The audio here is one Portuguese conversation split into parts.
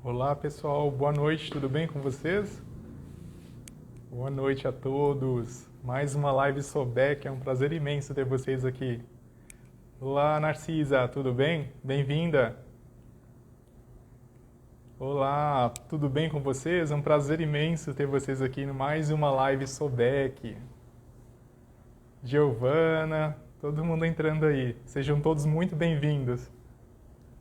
Olá pessoal, boa noite, tudo bem com vocês? Boa noite a todos. Mais uma live Sobec, é um prazer imenso ter vocês aqui. Olá Narcisa, tudo bem? Bem-vinda. Olá, tudo bem com vocês? É um prazer imenso ter vocês aqui em mais uma live Sobec. Giovana, todo mundo entrando aí. Sejam todos muito bem-vindos.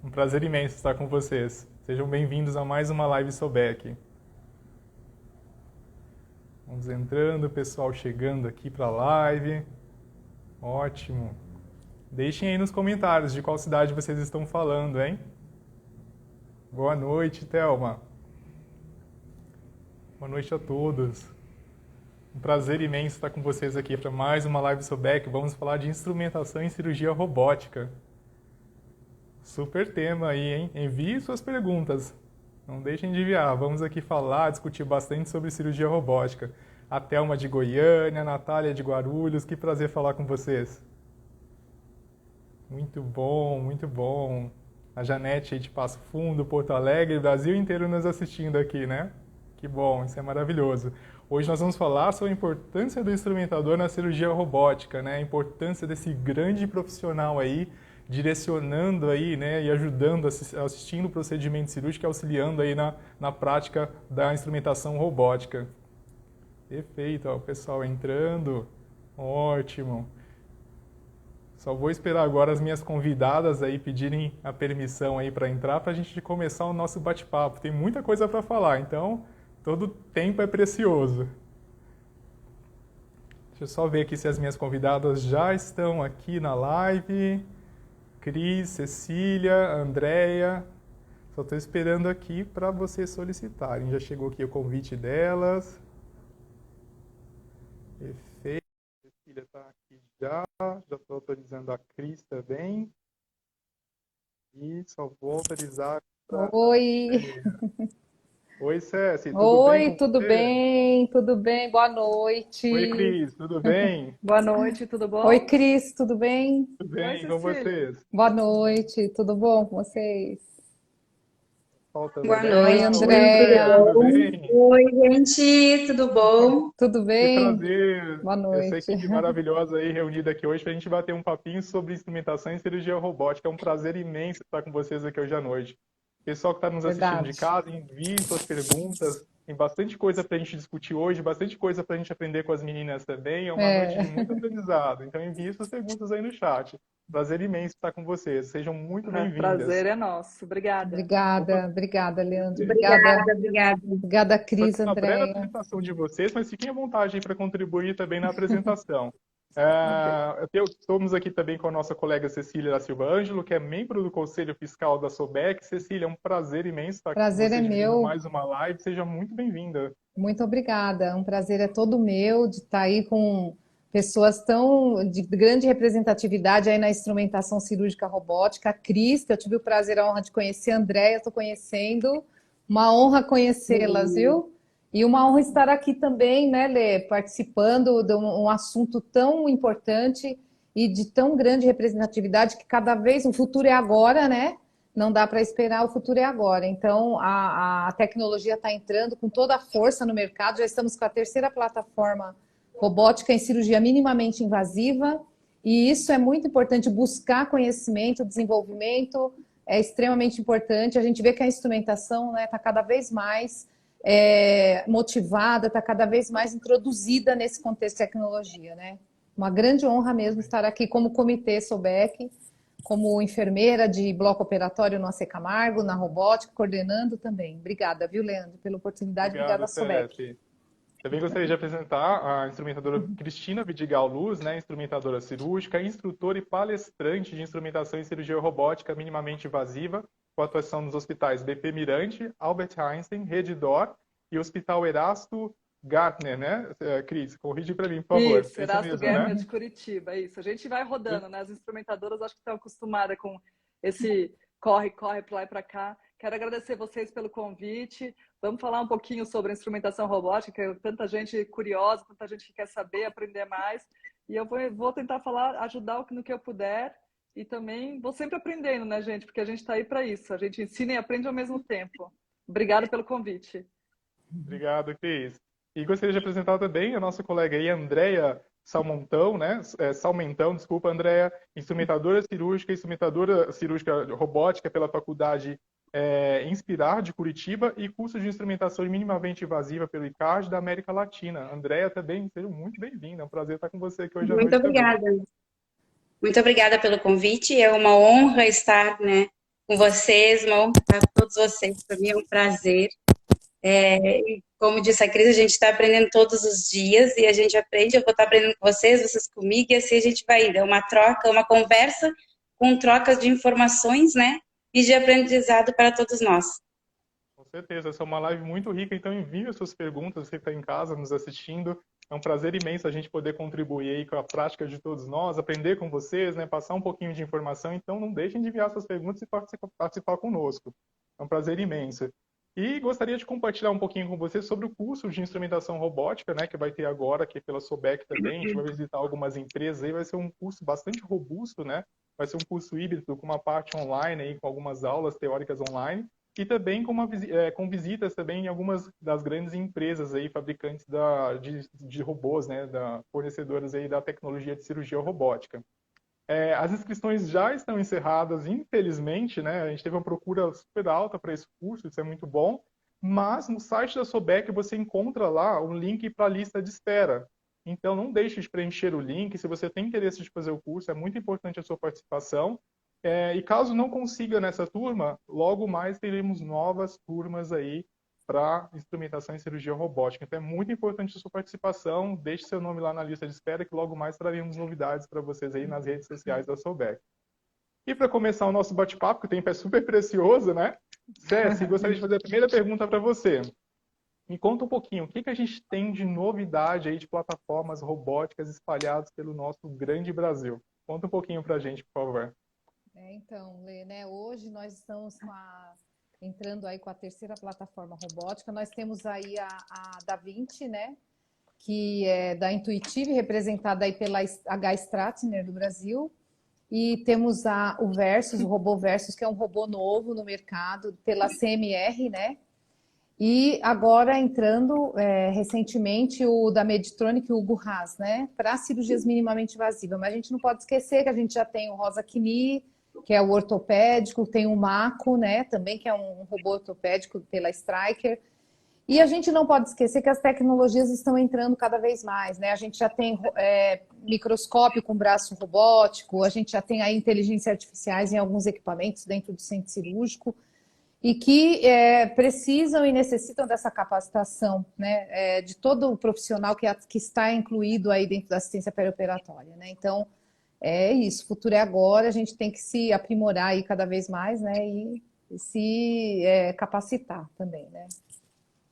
Um prazer imenso estar com vocês. Sejam bem-vindos a mais uma live Sobec. Vamos entrando, pessoal chegando aqui para a live. Ótimo. Deixem aí nos comentários de qual cidade vocês estão falando, hein? Boa noite, Thelma. Boa noite a todos. Um prazer imenso estar com vocês aqui para mais uma live Sobec. Vamos falar de instrumentação em cirurgia robótica. Super tema aí, hein? Envie suas perguntas. Não deixem de enviar. Vamos aqui falar, discutir bastante sobre cirurgia robótica. A Thelma de Goiânia, a Natália de Guarulhos. Que prazer falar com vocês. Muito bom, muito bom. A Janete aí de Passo Fundo, Porto Alegre, Brasil inteiro nos assistindo aqui, né? Que bom, isso é maravilhoso. Hoje nós vamos falar sobre a importância do instrumentador na cirurgia robótica, né? A importância desse grande profissional aí, direcionando aí, né? E ajudando, assistindo o procedimento cirúrgico e auxiliando aí na prática da instrumentação robótica. Perfeito, ó, o pessoal entrando. Ótimo. Só vou esperar agora as minhas convidadas aí pedirem a permissão aí para entrar para a gente começar o nosso bate-papo. Tem muita coisa para falar, então todo tempo é precioso. Deixa eu só ver aqui se as minhas convidadas já estão aqui na live. Cris, Cecília, Andréia. Só estou esperando aqui para vocês solicitarem. Já chegou aqui o convite delas. Perfeito. Cecília está aqui já. Já estou autorizando a Cris também. E só vou autorizar para Oi, Oi, Ceci, tudo bem oi, com tudo você? bem? Tudo bem? Boa Oi, noite. Cris, tudo bem? Boa noite, tudo Oi, bom? Cris, tudo bem? Tudo Oi, bem com Cecília. vocês? Boa noite, tudo bom com vocês? Falta Boa Oi, Andréia. Oi, noite, tudo Andréia, Andréia, tudo bom? bem? Oi, gente, tudo bom? tudo Que bem? prazer, Boa essa noite. equipe maravilhosa aí reunida aqui hoje para a gente bater um papinho sobre instrumentação em cirurgia robótica. É um prazer imenso estar com vocês aqui hoje à noite. Pessoal que está nos assistindo de Verdade. casa, envie suas perguntas. Tem bastante coisa para a gente discutir hoje, bastante coisa para a gente aprender com as meninas também. É uma noite de É, muito aprendizado. Então envie suas perguntas aí no chat. Prazer imenso estar com vocês. Sejam muito bem-vindas. Prazer é nosso. Obrigada. Vou fazer obrigada, Leandro. Obrigada, obrigada. Obrigada, Cris, uma breve Andréia. apresentação de vocês, mas fiquem à vontade aí para contribuir também na apresentação. Ok. Estamos aqui também com a nossa colega Cecília da Silva Ângelo, que é membro do Conselho Fiscal da SOBEC. Cecília, é um prazer imenso estar aqui com Prazer é você, dividindo meu. mais uma live. Seja muito bem-vinda. Muito obrigada. Um prazer é todo meu de estar aí com pessoas tão de grande representatividade aí na instrumentação cirúrgica robótica. A Cris, que eu tive o prazer, a honra de conhecer, a Andréia, estou conhecendo. Uma honra conhecê-las, viu? E uma honra estar aqui também, né, Lê, participando de um assunto tão importante e de tão grande representatividade que cada vez o futuro é agora, né? Não dá para esperar, o futuro é agora. Então, a tecnologia está entrando com toda a força no mercado. Já estamos com a terceira plataforma robótica em cirurgia minimamente invasiva. E isso é muito importante, buscar conhecimento, desenvolvimento é extremamente importante. A gente vê que a instrumentação está cada vez mais motivada, está cada vez mais introduzida nesse contexto de tecnologia, né? Uma grande honra mesmo estar aqui como comitê SOBEC, como enfermeira de bloco operatório no AC Camargo, na robótica, coordenando também. Obrigada, viu, Leandro, pela oportunidade. Obrigada, Obrigado, Sobec. Ceci. Também gostaria de apresentar a instrumentadora Cristina Vidigal Luz, né, instrumentadora cirúrgica, instrutora e palestrante de instrumentação em cirurgia robótica minimamente invasiva, com atuação nos hospitais BP Mirante, Albert Einstein, Rede D'Or e Hospital Erasto Gartner, né, Cris? Corrige para mim, por favor. Isso, É isso Erasto mesmo, né? Gärtner de Curitiba, isso. A gente vai rodando, né? As experimentadoras acho que estão acostumadas com esse corre, corre para lá e para cá. Quero agradecer vocês pelo convite. Vamos falar um pouquinho sobre a instrumentação robótica, tanta gente curiosa, tanta gente que quer saber, aprender mais. E eu vou tentar falar, ajudar no que eu puder. E também vou sempre aprendendo, né, gente? Porque a gente está aí para isso. A gente ensina e aprende ao mesmo tempo. Obrigada pelo convite. Obrigado, Cris. E gostaria de apresentar também a nossa colega aí, Andréia Salmontão, né? Salmentão, desculpa, Andréia, instrumentadora cirúrgica robótica pela Faculdade Inspirar de Curitiba e curso de instrumentação minimamente invasiva pelo ICAD da América Latina. Andréia, também, seja muito bem-vinda. É um prazer estar com você aqui hoje à Muito noite também. obrigada. Muito obrigada pelo convite. É uma honra estar, né, com vocês, uma honra estar com todos vocês. Para mim é um prazer. E como disse a Cris, a gente está aprendendo todos os dias e a gente aprende. Eu vou estar aprendendo com vocês, vocês comigo, e assim a gente vai indo. É uma troca, uma conversa com trocas de informações, né? E de aprendizado para todos nós. Com certeza, essa é uma live muito rica, então envie as suas perguntas, você que está em casa nos assistindo. É um prazer imenso a gente poder contribuir aí com a prática de todos nós, aprender com vocês, né, passar um pouquinho de informação. Então não deixem de enviar suas perguntas e participar conosco. É um prazer imenso. E gostaria de compartilhar um pouquinho com vocês sobre o curso de instrumentação robótica, né, que vai ter agora aqui pela Sobec também. A gente vai visitar algumas empresas aí, vai ser um curso bastante robusto, né? Vai ser um curso híbrido com uma parte online aí, com algumas aulas teóricas online. E também com visitas também em algumas das grandes empresas aí, fabricantes de robôs, né, fornecedoras aí da tecnologia de cirurgia robótica. As inscrições já estão encerradas, infelizmente, né, a gente teve uma procura super alta para esse curso, isso é muito bom, mas no site da Sobec você encontra lá um link para a lista de espera. Então não deixe de preencher o link, se você tem interesse de fazer o curso, é muito importante a sua participação. E caso não consiga nessa turma, logo mais teremos novas turmas aí para instrumentação em cirurgia robótica. Então é muito importante a sua participação, deixe seu nome lá na lista de espera que logo mais traremos novidades para vocês aí nas redes sociais da Sobec. E para começar o nosso bate-papo, que o tempo é super precioso, né? Céci, gostaria de fazer a primeira pergunta para você. Me conta um pouquinho, o que a gente tem de novidade aí de plataformas robóticas espalhadas pelo nosso grande Brasil? Conta um pouquinho para a gente, por favor. Então, Lê, né, hoje nós estamos entrando aí com a terceira plataforma robótica. Nós temos aí a DaVinci, né, que é da Intuitive, representada aí pela H. Stratner do Brasil. E temos o Versus, o robô Versus, que é um robô novo no mercado, pela CMR, né? E agora entrando recentemente o da Medtronic, o Hugo Haas, né? Para cirurgias minimamente invasivas. Mas a gente não pode esquecer que a gente já tem o Rosa Kni, que é o ortopédico, tem o Mako, né? Também que é um robô ortopédico pela Stryker. E a gente não pode esquecer que as tecnologias estão entrando cada vez mais, né? A gente já tem microscópio com braço robótico, a gente já tem aí inteligência artificiais em alguns equipamentos dentro do centro cirúrgico e que precisam e necessitam dessa capacitação, né? De todo o profissional que está incluído aí dentro da assistência perioperatória, né? Então, é isso. O futuro é agora, a gente tem que se aprimorar aí cada vez mais, né? E se capacitar também, né?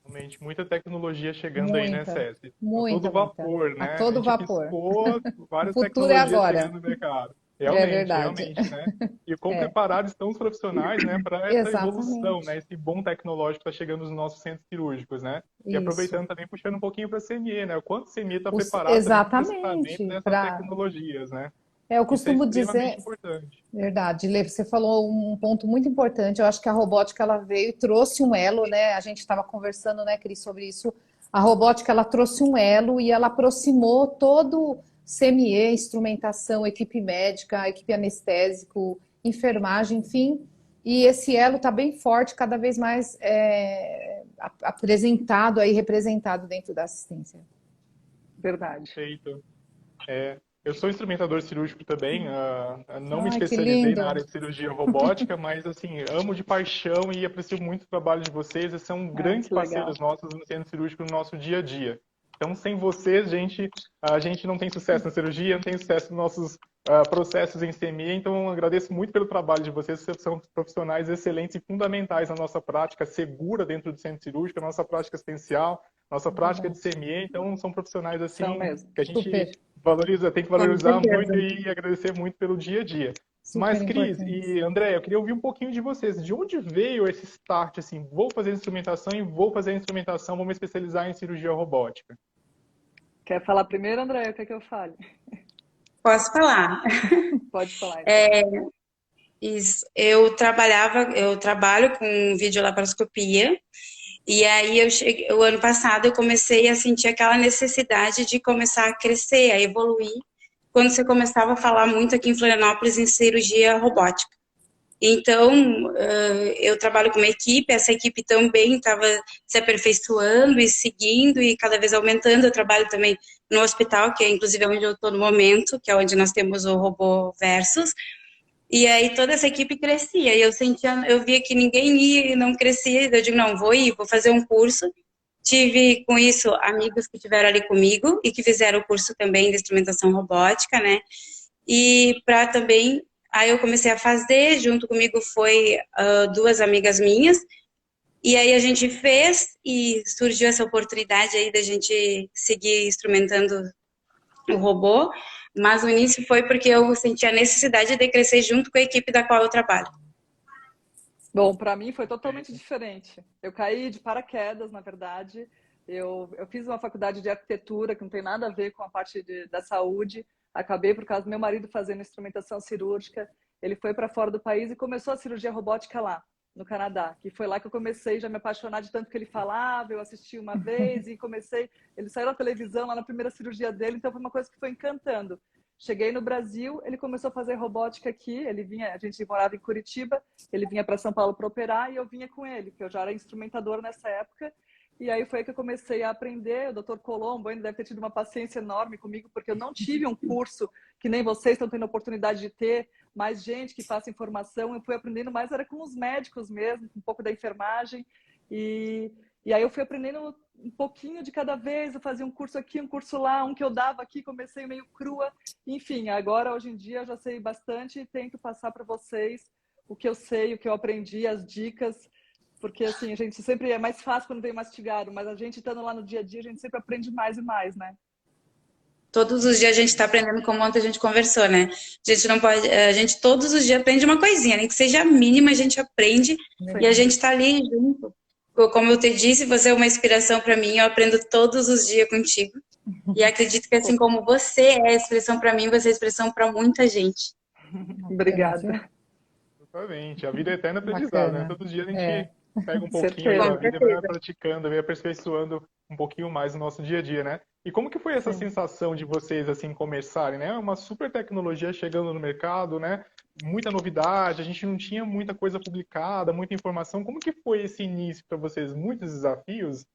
Realmente, muita tecnologia chegando aí, né, Muita, Cési? A muita, todo muita. vapor, A né? A todo gente vapor. piscou, várias O futuro é tecnologias agora. chegando no mercado. É verdade. Realmente, né? E quão preparados estão os profissionais, né, para essa evolução, né? Exatamente. Esse bom tecnológico que está chegando nos nossos centros cirúrgicos, né? E Isso. aproveitando também, puxando um pouquinho para a CME, né? O quanto a CME está preparado também para o processamento Exatamente. dessas tecnologias, né? Eu Isso é costumo extremamente dizer, importante. verdade, Lê, você falou um ponto muito importante. Eu acho que a robótica ela veio e trouxe um elo, né? A gente estava conversando, né, Cris, sobre isso. A robótica ela trouxe um elo e ela aproximou todo CME, instrumentação, equipe médica, equipe anestésico, enfermagem, enfim. E esse elo está bem forte, cada vez mais apresentado aí, representado dentro da assistência. Verdade. Perfeito. Eu sou instrumentador cirúrgico também, não me Ai, que especializei lindo. na área de cirurgia robótica, mas assim, amo de paixão e aprecio muito o trabalho de vocês. Vocês são grandes que legal. parceiros nossos no centro cirúrgico no nosso dia a dia. Então, sem vocês, a gente não tem sucesso na cirurgia, não tem sucesso nos nossos processos em CME. Então, eu agradeço muito pelo trabalho de vocês. Vocês são profissionais excelentes e fundamentais na nossa prática segura dentro do centro cirúrgico, na nossa prática assistencial, nossa prática de CME. Então, são profissionais assim São mesmo. que a gente Super. valoriza, tem que Com valorizar certeza. muito e agradecer muito pelo dia a dia. Super Mas, Cris importante. e André, eu queria ouvir um pouquinho de vocês. De onde veio esse start, assim, vou fazer instrumentação e vou fazer instrumentação, vou me especializar em cirurgia robótica? Quer falar primeiro, André? O que é que eu fale? Posso falar? Pode falar. Então. Isso. Eu trabalho com videolaparoscopia, e aí o ano passado eu comecei a sentir aquela necessidade de começar a crescer, a evoluir, quando você começava a falar muito aqui em Florianópolis em cirurgia robótica. Então, eu trabalho com uma equipe, essa equipe também estava se aperfeiçoando e seguindo e cada vez aumentando. Eu trabalho também no hospital, que é inclusive onde eu estou no momento, que é onde nós temos o robô Versus. E aí toda essa equipe crescia, e eu via que ninguém ia e não crescia, eu digo, não, vou fazer um curso. Tive com isso amigos que estiveram ali comigo e que fizeram o curso também de instrumentação robótica, né? E para também, aí eu comecei a fazer, junto comigo foi duas amigas minhas, e aí a gente fez e surgiu essa oportunidade aí da gente seguir instrumentando o robô, mas o início foi porque eu senti a necessidade de crescer junto com a equipe da qual eu trabalho. Bom, para mim foi totalmente diferente. Eu caí de paraquedas, na verdade. Eu fiz uma faculdade de arquitetura que não tem nada a ver com a parte da saúde. Acabei por causa do meu marido fazendo instrumentação cirúrgica. Ele foi para fora do país e começou a cirurgia robótica lá, no Canadá. Que foi lá que eu comecei já a me apaixonar de tanto que ele falava. Eu assisti uma vez e comecei. Ele saiu na televisão lá na primeira cirurgia dele, então foi uma coisa que foi encantando. Cheguei no Brasil, ele começou a fazer robótica aqui. Ele vinha, a gente morava em Curitiba. Ele vinha para São Paulo para operar e eu vinha com ele, porque eu já era instrumentadora nessa época. E aí foi que eu comecei a aprender. O Dr. Colombo ainda deve ter tido uma paciência enorme comigo, porque eu não tive um curso que nem vocês estão tendo a oportunidade de ter, mais gente que faça informação. Eu fui aprendendo mais, era com os médicos mesmo, um pouco da enfermagem. E aí eu fui aprendendo um pouquinho de cada vez. Eu fazia um curso aqui, um curso lá, um que eu dava aqui, comecei meio crua. Enfim, agora, hoje em dia, eu já sei bastante e tento passar para vocês o que eu sei, o que eu aprendi, as dicas, porque assim, a gente sempre é mais fácil quando vem mastigado, mas a gente estando lá no dia a dia, a gente sempre aprende mais e mais, né? Todos os dias a gente está aprendendo como ontem a gente conversou, né? A gente não pode, a gente todos os dias aprende uma coisinha, nem que seja mínima, a gente aprende e a gente está ali junto. Como eu te disse, você é uma inspiração para mim, eu aprendo todos os dias contigo. E acredito que assim como você é a expressão para mim, você é a expressão para muita gente. Obrigada. Exatamente. A vida é eterna aprendizado, né? Todo dia a gente pega um pouquinho Certeza. da vida e vai praticando, vai aperfeiçoando um pouquinho mais no nosso dia a dia, né? E como que foi essa sensação de vocês, assim, começarem, né? Uma super tecnologia chegando no mercado, né? Muita novidade, a gente não tinha muita coisa publicada, muita informação. Como que foi esse início para vocês? Muitos desafios?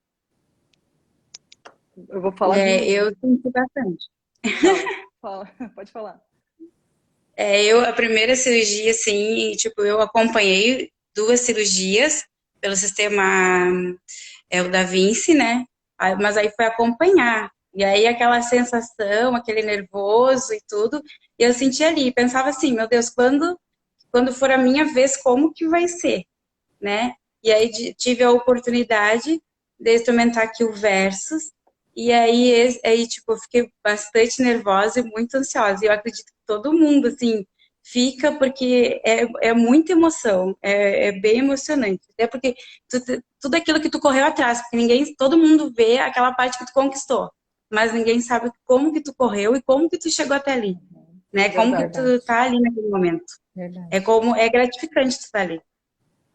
Eu vou falar de... Eu senti bastante. Fala. Pode falar. A primeira cirurgia, assim, tipo, eu acompanhei 2 cirurgias pelo sistema o Da Vinci, né? Mas aí foi acompanhar. E aí aquela sensação, aquele nervoso e tudo, e eu senti ali, pensava assim, meu Deus, quando for a minha vez, como que vai ser, né? E aí tive a oportunidade de instrumentar aqui o Versus, e aí tipo, eu fiquei bastante nervosa e muito ansiosa. E eu acredito que todo mundo, assim, fica porque é muita emoção, é bem emocionante. Até porque tudo aquilo que tu correu atrás, porque todo mundo vê aquela parte que tu conquistou, mas ninguém sabe como que tu correu e como que tu chegou até ali, né? Como que tu tá ali naquele momento. É gratificante tu estar ali.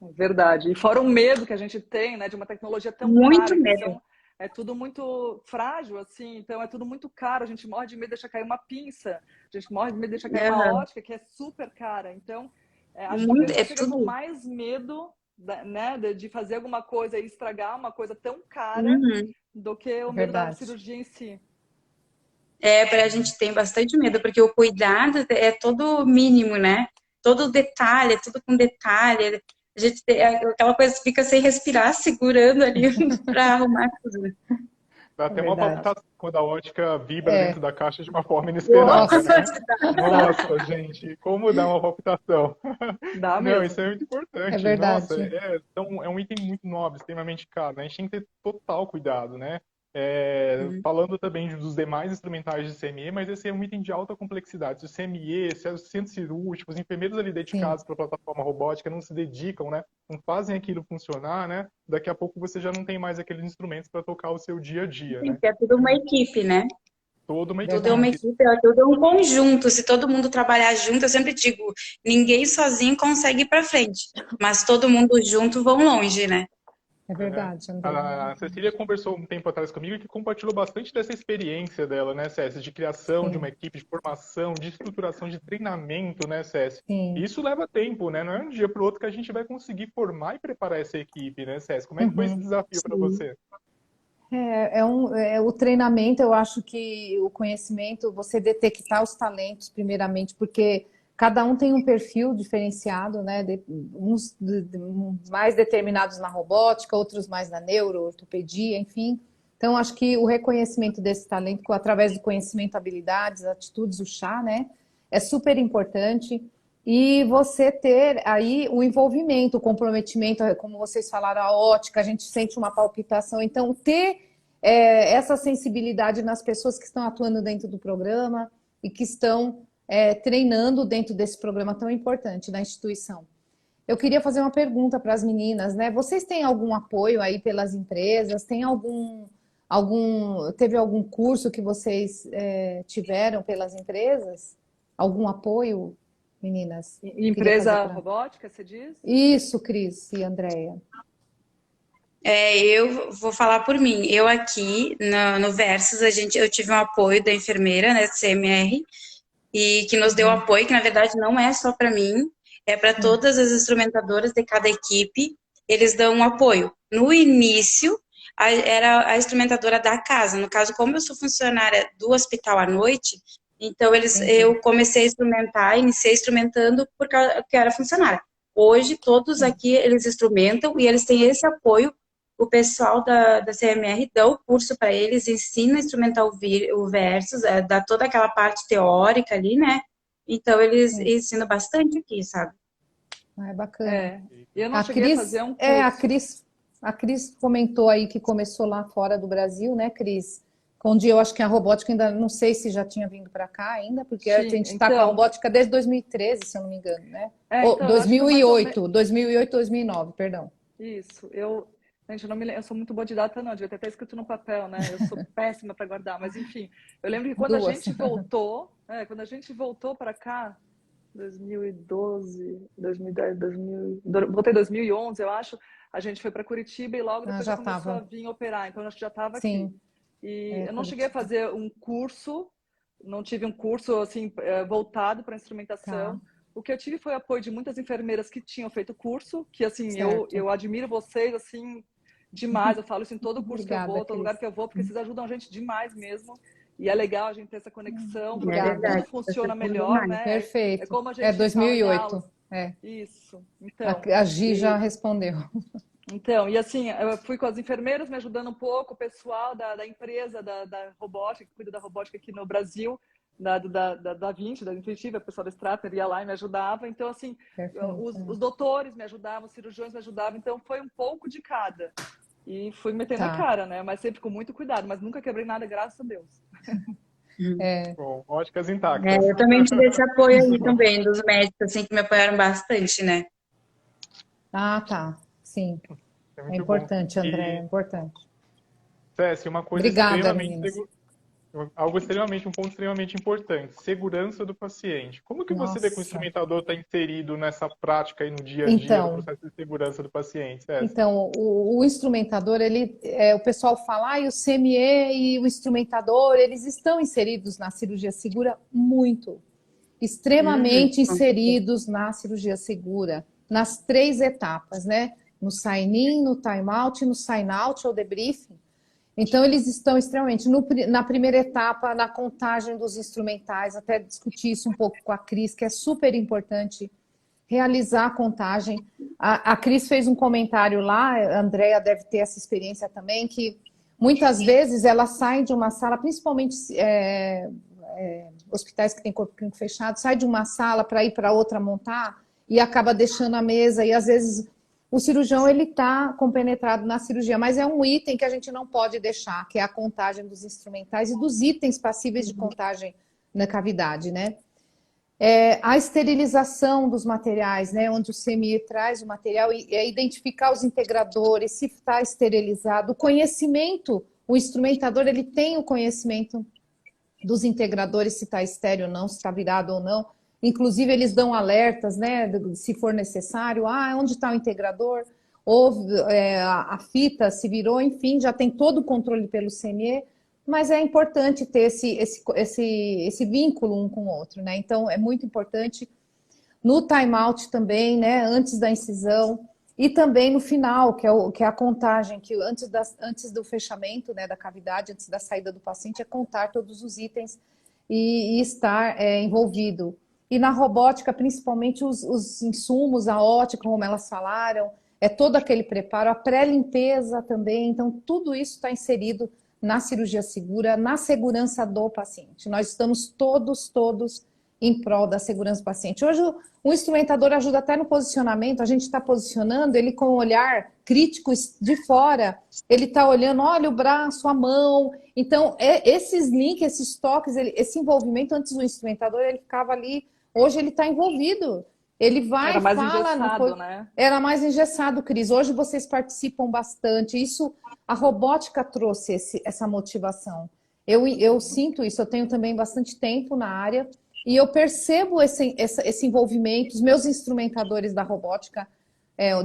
Verdade. E fora o medo que a gente tem, né, de uma tecnologia tão Muito cara, medo. é tudo muito frágil, assim, então é tudo muito caro. A gente morre de medo de deixar cair uma pinça, a gente morre de medo de deixar cair uma ótica, que é super cara. Então, acho que a pessoa chega com mais medo, né, de fazer alguma coisa e estragar uma coisa tão cara do que o medo da cirurgia em si. A gente tem bastante medo, porque o cuidado é todo mínimo, né? Todo detalhe, é tudo com detalhe. A gente aquela coisa fica sem respirar, segurando ali para arrumar tudo. Dá até uma palpitação quando a ótica vibra dentro da caixa de uma forma inesperada, né? Nossa, gente, como dá uma palpitação? Dá mesmo. Não, isso é muito importante. É verdade. Nossa, então, é um item muito nobre, extremamente caro, né? A gente tem que ter total cuidado, né? Falando também dos demais instrumentais de CME, mas esse é um item de alta complexidade. Se o CME, se os centros cirúrgicos, os enfermeiros ali dedicados para a plataforma robótica não se dedicam, né? Não fazem aquilo funcionar, né? Daqui a pouco você já não tem mais aqueles instrumentos para tocar o seu dia a dia, né? É tudo uma equipe, né? Toda uma Tudo é uma equipe. equipe, tudo é um conjunto. Se todo mundo trabalhar junto, eu sempre digo, ninguém sozinho consegue ir para frente, mas todo mundo junto vão longe, né? É Aham. verdade, André. A Cecília conversou um tempo atrás comigo e que compartilhou bastante dessa experiência dela, né, Cési? De criação de uma Sim, equipe, de formação, de estruturação, de treinamento, né, Cési? E sim. isso leva tempo, né? Não é um dia para o outro que a gente vai conseguir formar e preparar essa equipe, né, Cési? Como é que foi esse Uhum. desafio para Sim. você? O treinamento, eu acho que o conhecimento, você detectar os talentos, primeiramente, porque cada um tem um perfil diferenciado, né? Uns mais determinados na robótica, outros mais na neuro, ortopedia, enfim. Então, acho que o reconhecimento desse talento, através do conhecimento, habilidades, atitudes, o chá, né? É super importante. E você ter aí o envolvimento, o comprometimento, como vocês falaram, a ótica, a gente sente uma palpitação. Então, ter essa sensibilidade nas pessoas que estão atuando dentro do programa e que estão treinando dentro desse programa tão importante da instituição. Eu queria fazer uma pergunta para as meninas, né? Vocês têm algum apoio aí pelas empresas? Tem teve algum curso que vocês tiveram pelas empresas? Algum apoio, meninas? Queria fazer Empresa para. robótica, você diz? Isso, Cris e Andréia. Eu vou falar por mim. Eu aqui no Versus, eu tive um apoio da enfermeira, né, do CMR, e que nos deu Uhum, apoio, que na verdade não é só para mim, é para sim, todas as instrumentadoras de cada equipe, eles dão um apoio. No início, era a instrumentadora da casa. No caso, como eu sou funcionária do hospital à noite, então entendi. eu comecei a instrumentar, iniciei instrumentando porque eu era funcionária. Hoje, todos Sim, aqui, eles instrumentam e eles têm esse apoio. O pessoal da CMR dá o curso para eles, ensina a instrumentar o Versus, dá toda aquela parte teórica ali, né? Então, eles sim. ensinam bastante aqui, sabe? Ah, é bacana. É. Eu não A cheguei a fazer Cris, um é, a curso. Cris, a Cris comentou aí que começou lá fora do Brasil, né, Cris? Onde eu acho que a robótica ainda, não sei se já tinha vindo para cá ainda, porque a Tinha. gente está com a Então, robótica desde 2013, se eu não me engano, né? Ou eu acho que foi mais ou menos 2008, 2009, perdão. isso. Gente, eu não me lembro, eu sou muito boa de data, não. Devia ter até escrito no papel, né? Eu sou péssima para guardar, mas enfim. Eu lembro que Duas. quando a gente voltou para cá, 2012, 2010, 2000, voltei em 2011, eu acho. A gente foi para Curitiba e logo Ah, depois já já começou a estava. vir operar, então eu acho que já estava aqui. Sim, E eu não cheguei a Curitiba. fazer um curso, não tive um curso assim voltado para Tá, instrumentação. O que eu tive foi apoio de muitas enfermeiras que tinham feito curso, que assim, certo. eu admiro vocês assim demais. Eu falo isso em todo curso que eu Obrigada, vou, todo lugar Cris. que eu vou, porque vocês ajudam a gente demais mesmo. E é legal a gente ter essa conexão, É porque Obrigada. tudo verdade, tá funciona acertando melhor, demais. né? É Perfeito. como a É gente fala em 2008. aulas. É. Isso. A Gi já E, respondeu. e assim, eu fui com as enfermeiras me ajudando um pouco, o pessoal da empresa da robótica, que cuida da robótica aqui no Brasil, da 20, da Intuitiva, o pessoal da Strater ia lá e me ajudava. Então, assim, Perfeito. os doutores me ajudavam, os cirurgiões me ajudavam, então foi um pouco de cada. E fui metendo a Tá. cara, né? Mas sempre com muito cuidado, mas nunca quebrei nada, graças a Deus. É. Bom, óticas intactas. Eu também tive esse apoio aí também dos médicos, assim, que me apoiaram bastante, né? Ah, tá. Sim. É É muito bom. importante, André, é E, importante. Cési, uma coisa Obrigada, extremamente meninas. um ponto extremamente importante, segurança do paciente. Como que você vê que o Nossa. instrumentador está inserido nessa prática aí no dia a dia do Então, processo de segurança do paciente, César? então o instrumentador, o pessoal fala, e o CME e o instrumentador, eles estão inseridos na cirurgia segura muito, extremamente Com certeza. inseridos na cirurgia segura, nas 3 etapas, né? No sign-in, no time-out e no sign-out ou debriefing. Então, eles estão extremamente na primeira etapa, na contagem dos instrumentais, até discutir isso um pouco com a Cris, que é super importante realizar a contagem. A Cris fez um comentário lá, a Andrea deve ter essa experiência também, que muitas vezes ela sai de uma sala, principalmente hospitais que têm corpo clínico fechado, sai de uma sala para ir para outra montar e acaba deixando a mesa, e às vezes o cirurgião ele está compenetrado na cirurgia, mas é um item que a gente não pode deixar, que é a contagem dos instrumentais e dos itens passíveis de contagem na cavidade, né? A esterilização dos materiais, né? Onde o CME traz o material e identificar os integradores, se está esterilizado, o conhecimento, o instrumentador ele tem o conhecimento dos integradores se está estéreo ou não, se está virado ou não. Inclusive, eles dão alertas, né, se for necessário. Ah, onde está o integrador? Ou a fita se virou, enfim, já tem todo o controle pelo CME, mas é importante ter esse vínculo um com o outro, né? Então, é muito importante no timeout também, né, antes da incisão, e também no final, que é a contagem, que antes do fechamento, né, da cavidade, antes da saída do paciente, é contar todos os itens e estar envolvido. E na robótica, principalmente os insumos, a ótica, como elas falaram, é todo aquele preparo, a pré-limpeza também, então tudo isso está inserido na cirurgia segura, na segurança do paciente. Nós estamos todos em prol da segurança do paciente. Hoje o instrumentador ajuda até no posicionamento, a gente está posicionando ele com um olhar crítico de fora, ele está olhando, olha o braço, a mão. Então, esses links, esses toques, esse envolvimento, antes do instrumentador, ele ficava ali, hoje ele está envolvido. Ele vai Era e mais fala. engessado, né? Era mais engessado, Cris. Hoje vocês participam bastante. Isso, a robótica trouxe essa motivação. Eu sinto isso, eu tenho também bastante tempo na área e eu percebo esse envolvimento. Os meus instrumentadores da robótica,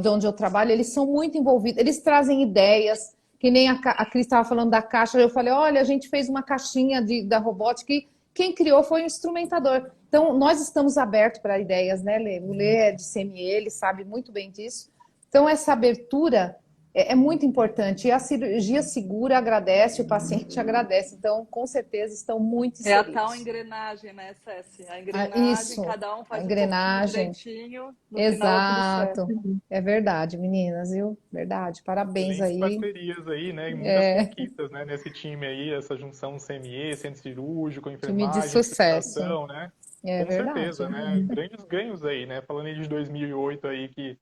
de onde eu trabalho, eles são muito envolvidos. Eles trazem ideias, que nem a Cris estava falando da caixa. Eu falei, olha, a gente fez uma caixinha da robótica e quem criou foi o instrumentador. Então, nós estamos abertos para ideias, né, Lê? O Lê é de CME, ele sabe muito bem disso. Então, essa abertura é muito importante. E a cirurgia segura agradece, o paciente agradece. Então, com certeza, estão muito É a inseridos. tal engrenagem, né, Céci? A engrenagem, Isso, cada um a faz engrenagem. um pouquinho direitinho, no final é tudo Exato. certo. É verdade, meninas, viu? Verdade. Parabéns Excelentes aí. parcerias aí, né? E muitas conquistas, né? Nesse time aí, essa junção CME, centro cirúrgico, Time de enfermagem, sucesso. instrumentação, né? É Com verdade. certeza, né? Grandes ganhos aí, né? Falando aí de 2008 aí que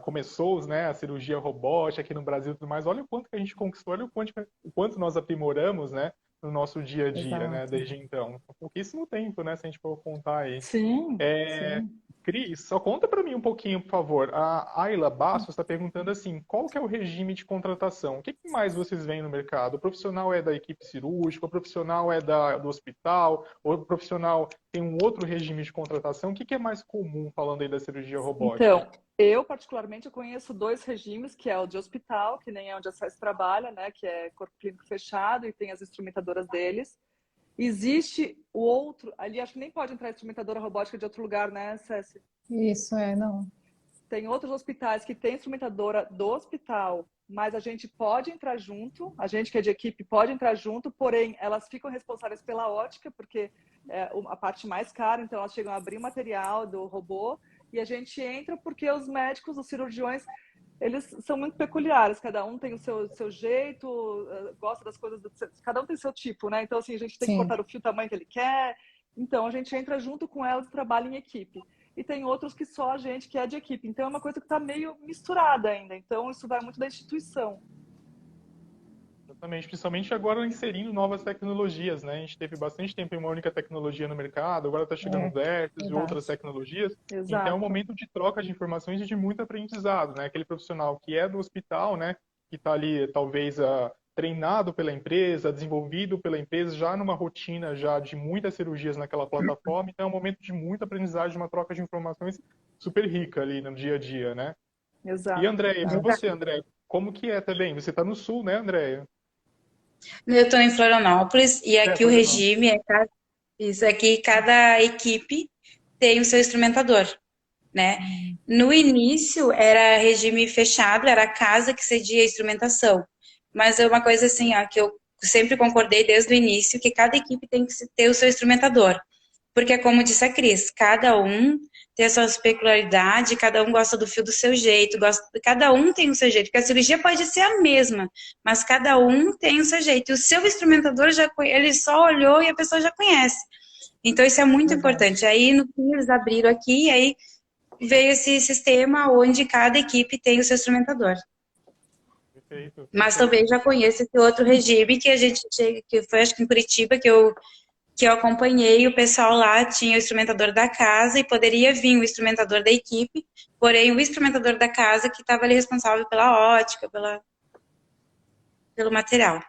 começou, né, a cirurgia robótica aqui no Brasil e tudo mais. Olha o quanto que a gente conquistou, olha o quanto nós aprimoramos, né, no nosso dia a dia, né, Exato. desde então. Pouquíssimo tempo, né, se a gente for contar aí. Sim, É, sim. Cris, só conta para mim um pouquinho, por favor. A Ayla Bastos está perguntando assim, qual que é o regime de contratação? O que mais vocês veem no mercado? O profissional é da equipe cirúrgica, o profissional é do hospital, ou o profissional tem um outro regime de contratação? O que é mais comum falando aí da cirurgia robótica? Então, eu particularmente eu conheço dois regimes, que é o de hospital, que nem é onde a SES trabalha, né, que é corpo clínico fechado e tem as instrumentadoras deles. Existe o outro, ali acho que nem pode entrar instrumentadora robótica de outro lugar, né, Cécia? Isso, não. Tem outros hospitais que tem instrumentadora do hospital, mas a gente pode entrar junto, a gente que é de equipe pode entrar junto, porém elas ficam responsáveis pela ótica, porque é a parte mais cara, então elas chegam a abrir o material do robô e a gente entra porque os médicos, os cirurgiões, eles são muito peculiares, cada um tem o seu jeito, gosta das coisas, cada um tem seu tipo, né? Então, assim, a gente tem que cortar o fio do tamanho que ele quer, então a gente entra junto com elas e trabalha em equipe. E tem outros que só a gente que é de equipe, então é uma coisa que está meio misturada ainda, então isso vai muito da instituição. Exatamente, principalmente agora inserindo novas tecnologias, né? A gente teve bastante tempo em uma única tecnologia no mercado, agora está chegando Vertex e outras tecnologias. Exato. Então é um momento de troca de informações e de muito aprendizado, né? Aquele profissional que é do hospital, né? Que está ali talvez treinado pela empresa, desenvolvido pela empresa, já numa rotina já de muitas cirurgias naquela plataforma. Então é um momento de muita aprendizagem, uma troca de informações super rica ali no dia a dia, né? Exato. E Andréia, para você, Andréia, como que é também? Você está no sul, né, Andréia? Eu estou em Florianópolis e aqui o Florianópolis. regime isso aqui, cada equipe tem o seu instrumentador, né? No início era regime fechado, era a casa que cedia a instrumentação. Mas é uma coisa assim, ó, que eu sempre concordei desde o início, que cada equipe tem que ter o seu instrumentador. Porque, como disse a Cris, cada um tem as suas peculiaridades, cada um gosta do fio do seu jeito, cada um tem o seu jeito, porque a cirurgia pode ser a mesma, mas cada um tem o seu jeito. E o seu instrumentador, ele só olhou e a pessoa já conhece. Então, isso é muito importante. Aí, no fim, eles abriram aqui, e aí veio esse sistema onde cada equipe tem o seu instrumentador. Perfeito. Mas também já conheço esse outro regime que a gente chega, que foi acho que em Curitiba, que eu acompanhei, o pessoal lá tinha o instrumentador da casa e poderia vir o instrumentador da equipe, porém o instrumentador da casa que estava ali responsável pela ótica, pelo material.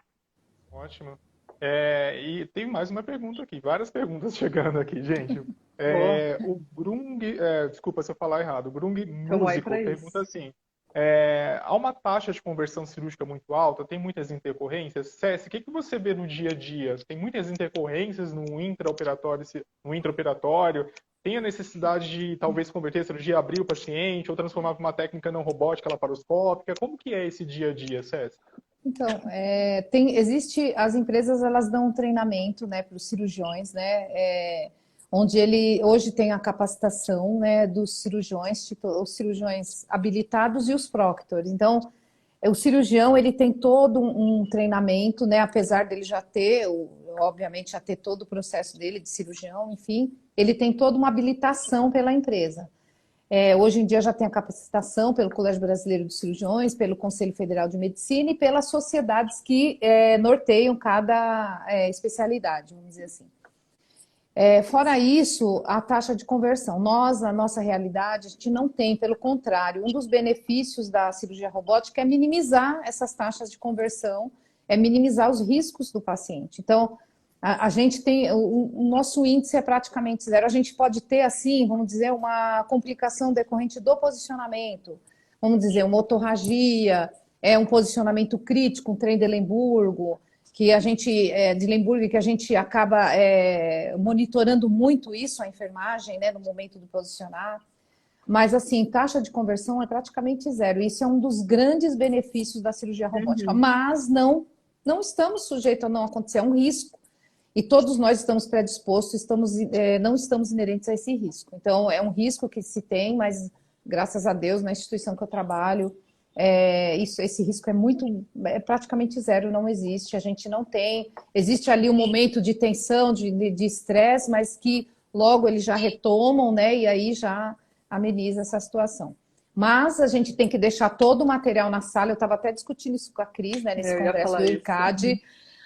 Ótimo. E tem mais uma pergunta aqui, várias perguntas chegando aqui, gente. Boa, O Grung, desculpa se eu falar errado, o Grung estamos aí Músico para pergunta isso. assim: há uma taxa de conversão cirúrgica muito alta? Tem muitas intercorrências? César, o que que você vê no dia a dia? Tem muitas intercorrências no intraoperatório, no intraoperatório? Tem a necessidade de talvez converter a cirurgia, abrir o paciente ou transformar para uma técnica não robótica laparoscópica? Como que é esse dia a dia, César? Então, as empresas elas dão um treinamento, né, para os cirurgiões, né, onde ele hoje tem a capacitação, né, dos cirurgiões, tipo, os cirurgiões habilitados e os proctors. Então, o cirurgião ele tem todo um treinamento, né, apesar dele já ter, obviamente, já ter todo o processo dele de cirurgião, enfim, ele tem toda uma habilitação pela empresa. Hoje em dia já tem a capacitação pelo Colégio Brasileiro dos Cirurgiões, pelo Conselho Federal de Medicina e pelas sociedades que norteiam cada especialidade, vamos dizer assim. Fora isso, a taxa de conversão. Nós, na nossa realidade, a gente não tem, pelo contrário, um dos benefícios da cirurgia robótica é minimizar essas taxas de conversão, é minimizar os riscos do paciente. Então, a gente tem, o nosso índice é praticamente zero. A gente pode ter, assim, vamos dizer, uma complicação decorrente do posicionamento, vamos dizer, uma otorragia, um posicionamento crítico, um Trendelenburgo, que a gente, de Lemburg, que a gente acaba monitorando muito isso, a enfermagem, né, no momento do posicionar. Mas, assim, taxa de conversão é praticamente zero. Isso é um dos grandes benefícios da cirurgia robótica. Mas não estamos sujeitos a não acontecer, é um risco. E todos nós estamos predispostos, não estamos inerentes a esse risco. Então, é um risco que se tem, mas, graças a Deus, na instituição que eu trabalho, esse risco é praticamente zero, não existe. A gente não tem. Existe ali um momento de tensão, de estresse, mas que logo eles já retomam, né? E aí já ameniza essa situação. Mas a gente tem que deixar todo o material na sala. Eu estava até discutindo isso com a Cris, né, nesse Eu ia congresso do falar isso. IRCAD.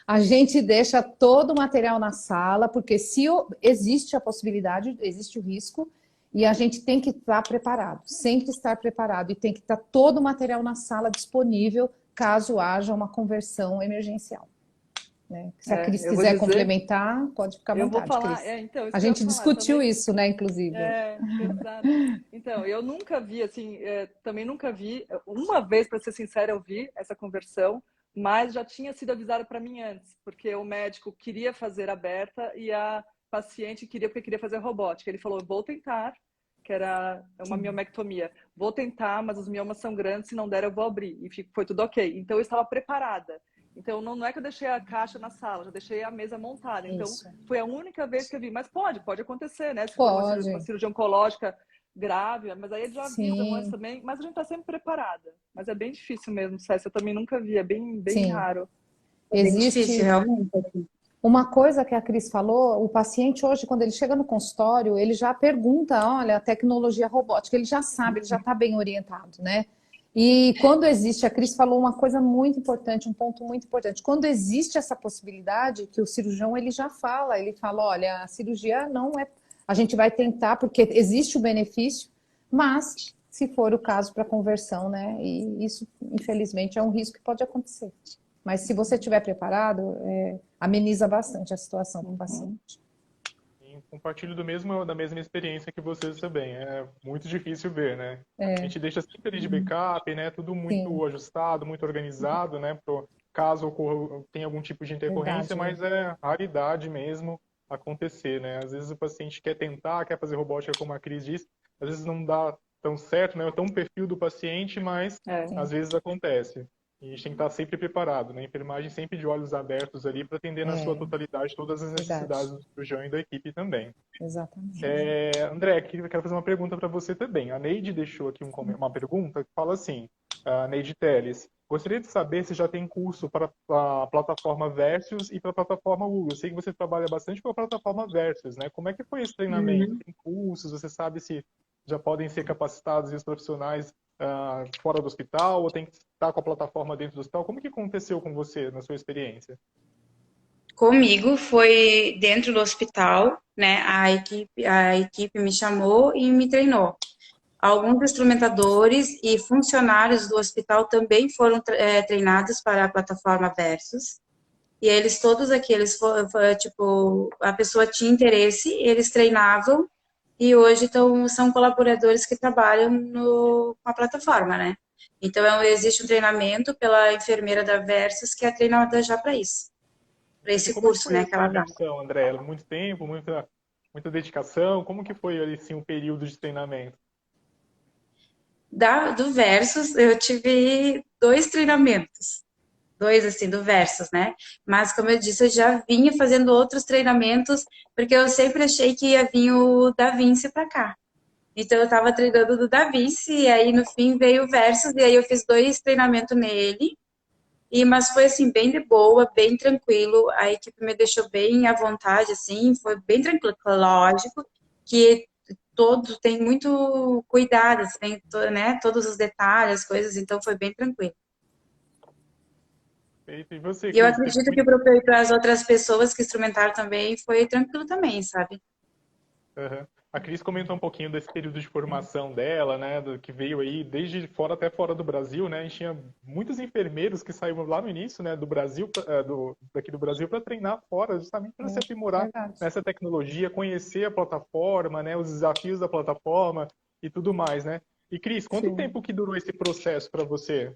A gente deixa todo o material na sala, porque se existe a possibilidade, existe o risco, e a gente tem que estar preparado, sempre estar preparado, e tem que estar todo o material na sala disponível, caso haja uma conversão emergencial. Né? Se a Cris Eu vou quiser dizer, complementar, pode ficar à eu vou vontade, falar, Cris. então, isso A que eu ia gente falar discutiu também. isso, né, inclusive. Exato. Então, eu nunca vi, assim, também nunca vi, uma vez, para ser sincera, eu vi essa conversão, mas já tinha sido avisado para mim antes, porque o médico queria fazer aberta e a paciente porque queria fazer robótica. Ele falou, vou tentar, que era uma miomectomia, vou tentar, mas os miomas são grandes, se não der eu vou abrir. E foi tudo ok. Então, eu estava preparada. Então, não é que eu deixei a caixa na sala, já deixei a mesa montada. Então, Isso. foi a única vez que eu vi. Mas pode acontecer, né? Se for Pode. uma cirurgia oncológica grave, mas aí eles já avisam antes Sim, também. Mas a gente está sempre preparada. Mas é bem difícil mesmo, César. Eu também nunca vi, é bem sim. raro. É bem difícil, Existe realmente. uma coisa que a Cris falou, o paciente hoje, quando ele chega no consultório, ele já pergunta, olha, a tecnologia robótica, ele já sabe, ele já está bem orientado, né? E quando existe, a Cris falou uma coisa muito importante, um ponto muito importante. Quando existe essa possibilidade, que o cirurgião ele já fala, ele fala, olha, a cirurgia não é, a gente vai tentar porque existe o benefício, mas se for o caso para conversão, né? E isso, infelizmente, é um risco que pode acontecer. Mas se você estiver preparado, ameniza bastante a situação para o paciente. Compartilho da mesma experiência que vocês também. É muito difícil ver, né? A gente deixa sempre ali de backup, né? Tudo muito Sim, ajustado, muito organizado, né? Pro caso tenha algum tipo de intercorrência, verdade. mas é raridade mesmo acontecer, né? Às vezes o paciente quer tentar, quer fazer robótica, como a Cris disse, às vezes não dá tão certo, né? É tão perfil do paciente, mas às vezes acontece. E a gente tem que estar sempre preparado, né? Enfermagem sempre de olhos abertos ali para atender na sua totalidade todas as necessidades Verdade. do cirurgião e da equipe também. Exatamente. André, eu quero fazer uma pergunta para você também. A Neide deixou aqui uma pergunta que fala assim, a Neide Teles, gostaria de saber se já tem curso para a plataforma Versus e para a plataforma Google. Eu sei que você trabalha bastante com a plataforma Versus, né? Como é que foi esse treinamento? Tem cursos? Você sabe se já podem ser capacitados os profissionais fora do hospital ou tem que estar com a plataforma dentro do hospital? Como que aconteceu com você, na sua experiência? Comigo foi dentro do hospital, né? A equipe me chamou e me treinou. Alguns instrumentadores e funcionários do hospital também foram treinados para a plataforma Versus. e eles todos aqui, tipo, a pessoa tinha interesse, eles treinavam, e hoje são colaboradores que trabalham com a plataforma, né? Então, existe um treinamento pela enfermeira da Versus, que é treinada já para isso, para E esse como que curso, foi né, que essa ela dá. imersão, André? Muito tempo, muita dedicação? Como que foi, assim, um período de treinamento? Do Versus, eu tive 2 treinamentos. Dois, assim, do Versus, né? Mas, como eu disse, eu já vinha fazendo outros treinamentos, porque eu sempre achei que ia vir o Da Vinci para cá. Então, eu estava treinando do Da Vinci, e aí, no fim, veio o Versus, e aí eu fiz 2 treinamentos nele, mas foi, assim, bem de boa, bem tranquilo, a equipe me deixou bem à vontade, assim, foi bem tranquilo. Lógico que tem muito cuidado, assim, né, todos os detalhes, as coisas, então foi bem tranquilo. E você, E eu Cris, teve acredito que para as outras pessoas que instrumentaram também foi tranquilo também, sabe? Aham. A Cris comentou um pouquinho desse período de formação dela, né, do que veio aí desde fora até fora do Brasil, né? A gente tinha muitos enfermeiros que saíram lá no início, né, do Brasil, daqui do Brasil para treinar fora, justamente para se aprimorar Verdade. nessa tecnologia, conhecer a plataforma, né, os desafios da plataforma e tudo mais, né? E Cris, quanto Sim. tempo que durou esse processo para você?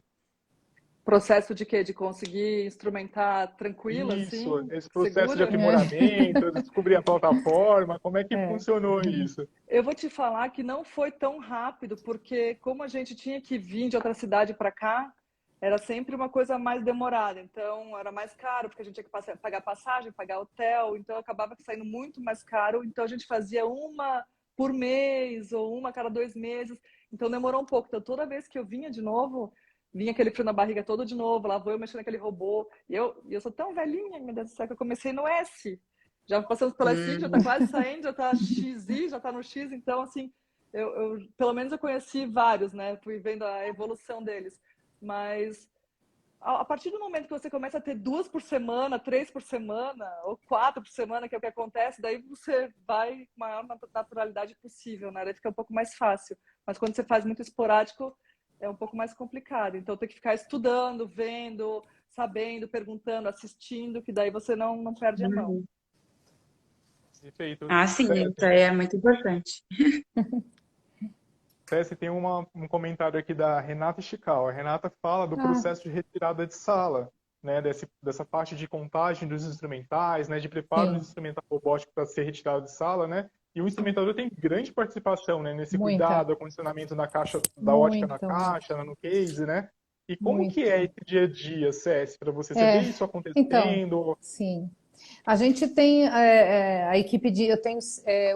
Processo de quê? De conseguir instrumentar tranquilo, Isso, assim, esse processo de segura? aprimoramento, descobrir a plataforma, como é que funcionou isso? Eu vou te falar que não foi tão rápido, porque como a gente tinha que vir de outra cidade para cá, era sempre uma coisa mais demorada. Então, era mais caro, porque a gente tinha que pagar passagem, pagar hotel, então acabava saindo muito mais caro. Então, a gente fazia uma por mês ou uma a cada 2 meses. Então, demorou um pouco. Então, toda vez que eu vinha de novo, vinha aquele frio na barriga todo de novo, lá vou eu mexendo naquele robô. E eu sou tão velhinha, meu Deus do céu, que eu comecei no S. Já passamos pela S5, já está quase saindo, já está XI, já está no X. Então, assim, pelo menos eu conheci vários, né? Fui vendo a evolução deles. Mas a partir do momento que você começa a ter 2 por semana, 3 por semana, ou 4 por semana, que é o que acontece, daí você vai com a maior naturalidade possível, né? Daí fica um pouco mais fácil. Mas quando você faz muito esporádico, é um pouco mais complicado. Então tem que ficar estudando, vendo, sabendo, perguntando, assistindo, que daí você não perde a mão. Perfeito. Ah, sim, isso aí é muito importante. César, tem um comentário aqui da Renata Chical. A Renata fala do Ah, processo de retirada de sala, né, dessa parte de contagem dos instrumentais, né, de preparo dos sim, instrumentais robóticos para ser retirado de sala, né, e o instrumentador tem grande participação, né, nesse muita, cuidado, acondicionamento da caixa, da ótica na muito, caixa, no case, né? E como que é muito. esse dia a dia, César, para você? Você vê É, isso então, acontecendo? sim. A gente tem a equipe eu tenho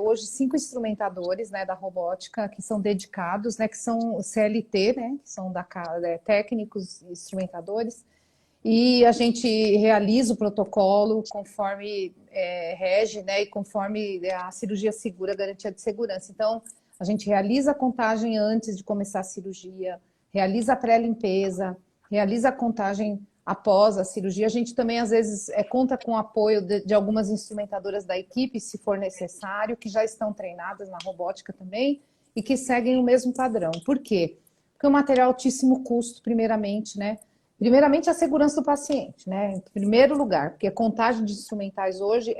hoje 5 instrumentadores, né, da robótica que são dedicados, né, que são CLT, né, que são técnicos instrumentadores, e a gente realiza o protocolo conforme rege, né, e conforme a cirurgia segura, a garantia de segurança. Então, a gente realiza a contagem antes de começar a cirurgia, realiza a pré-limpeza, realiza a contagem após a cirurgia. A gente também, às vezes, conta com o apoio de algumas instrumentadoras da equipe, se for necessário, que já estão treinadas na robótica também e que seguem o mesmo padrão. Por quê? Porque o material é altíssimo custo, primeiramente, né? Primeiramente, a segurança do paciente, né? Em primeiro lugar, porque a contagem de instrumentais hoje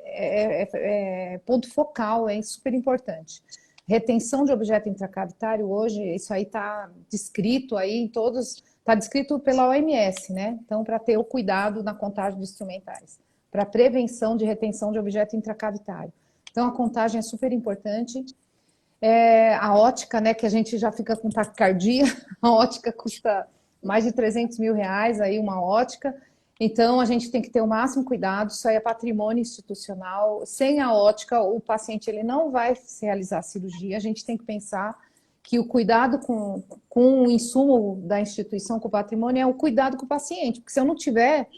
é ponto focal, é super importante. Retenção de objeto intracavitário hoje, isso aí está descrito aí em todos, está descrito pela OMS, né? Então, para ter o cuidado na contagem de instrumentais, para prevenção de retenção de objeto intracavitário. Então, a contagem é super importante. A ótica, né, que a gente já fica com taquicardia, a ótica custa mais de 300 mil reais, aí uma ótica. Então, a gente tem que ter o máximo cuidado, isso aí é patrimônio institucional. Sem a ótica, o paciente ele não vai se realizar a cirurgia. A gente tem que pensar que o cuidado com o insumo da instituição, com o patrimônio, é o cuidado com o paciente. Porque se eu não tiver,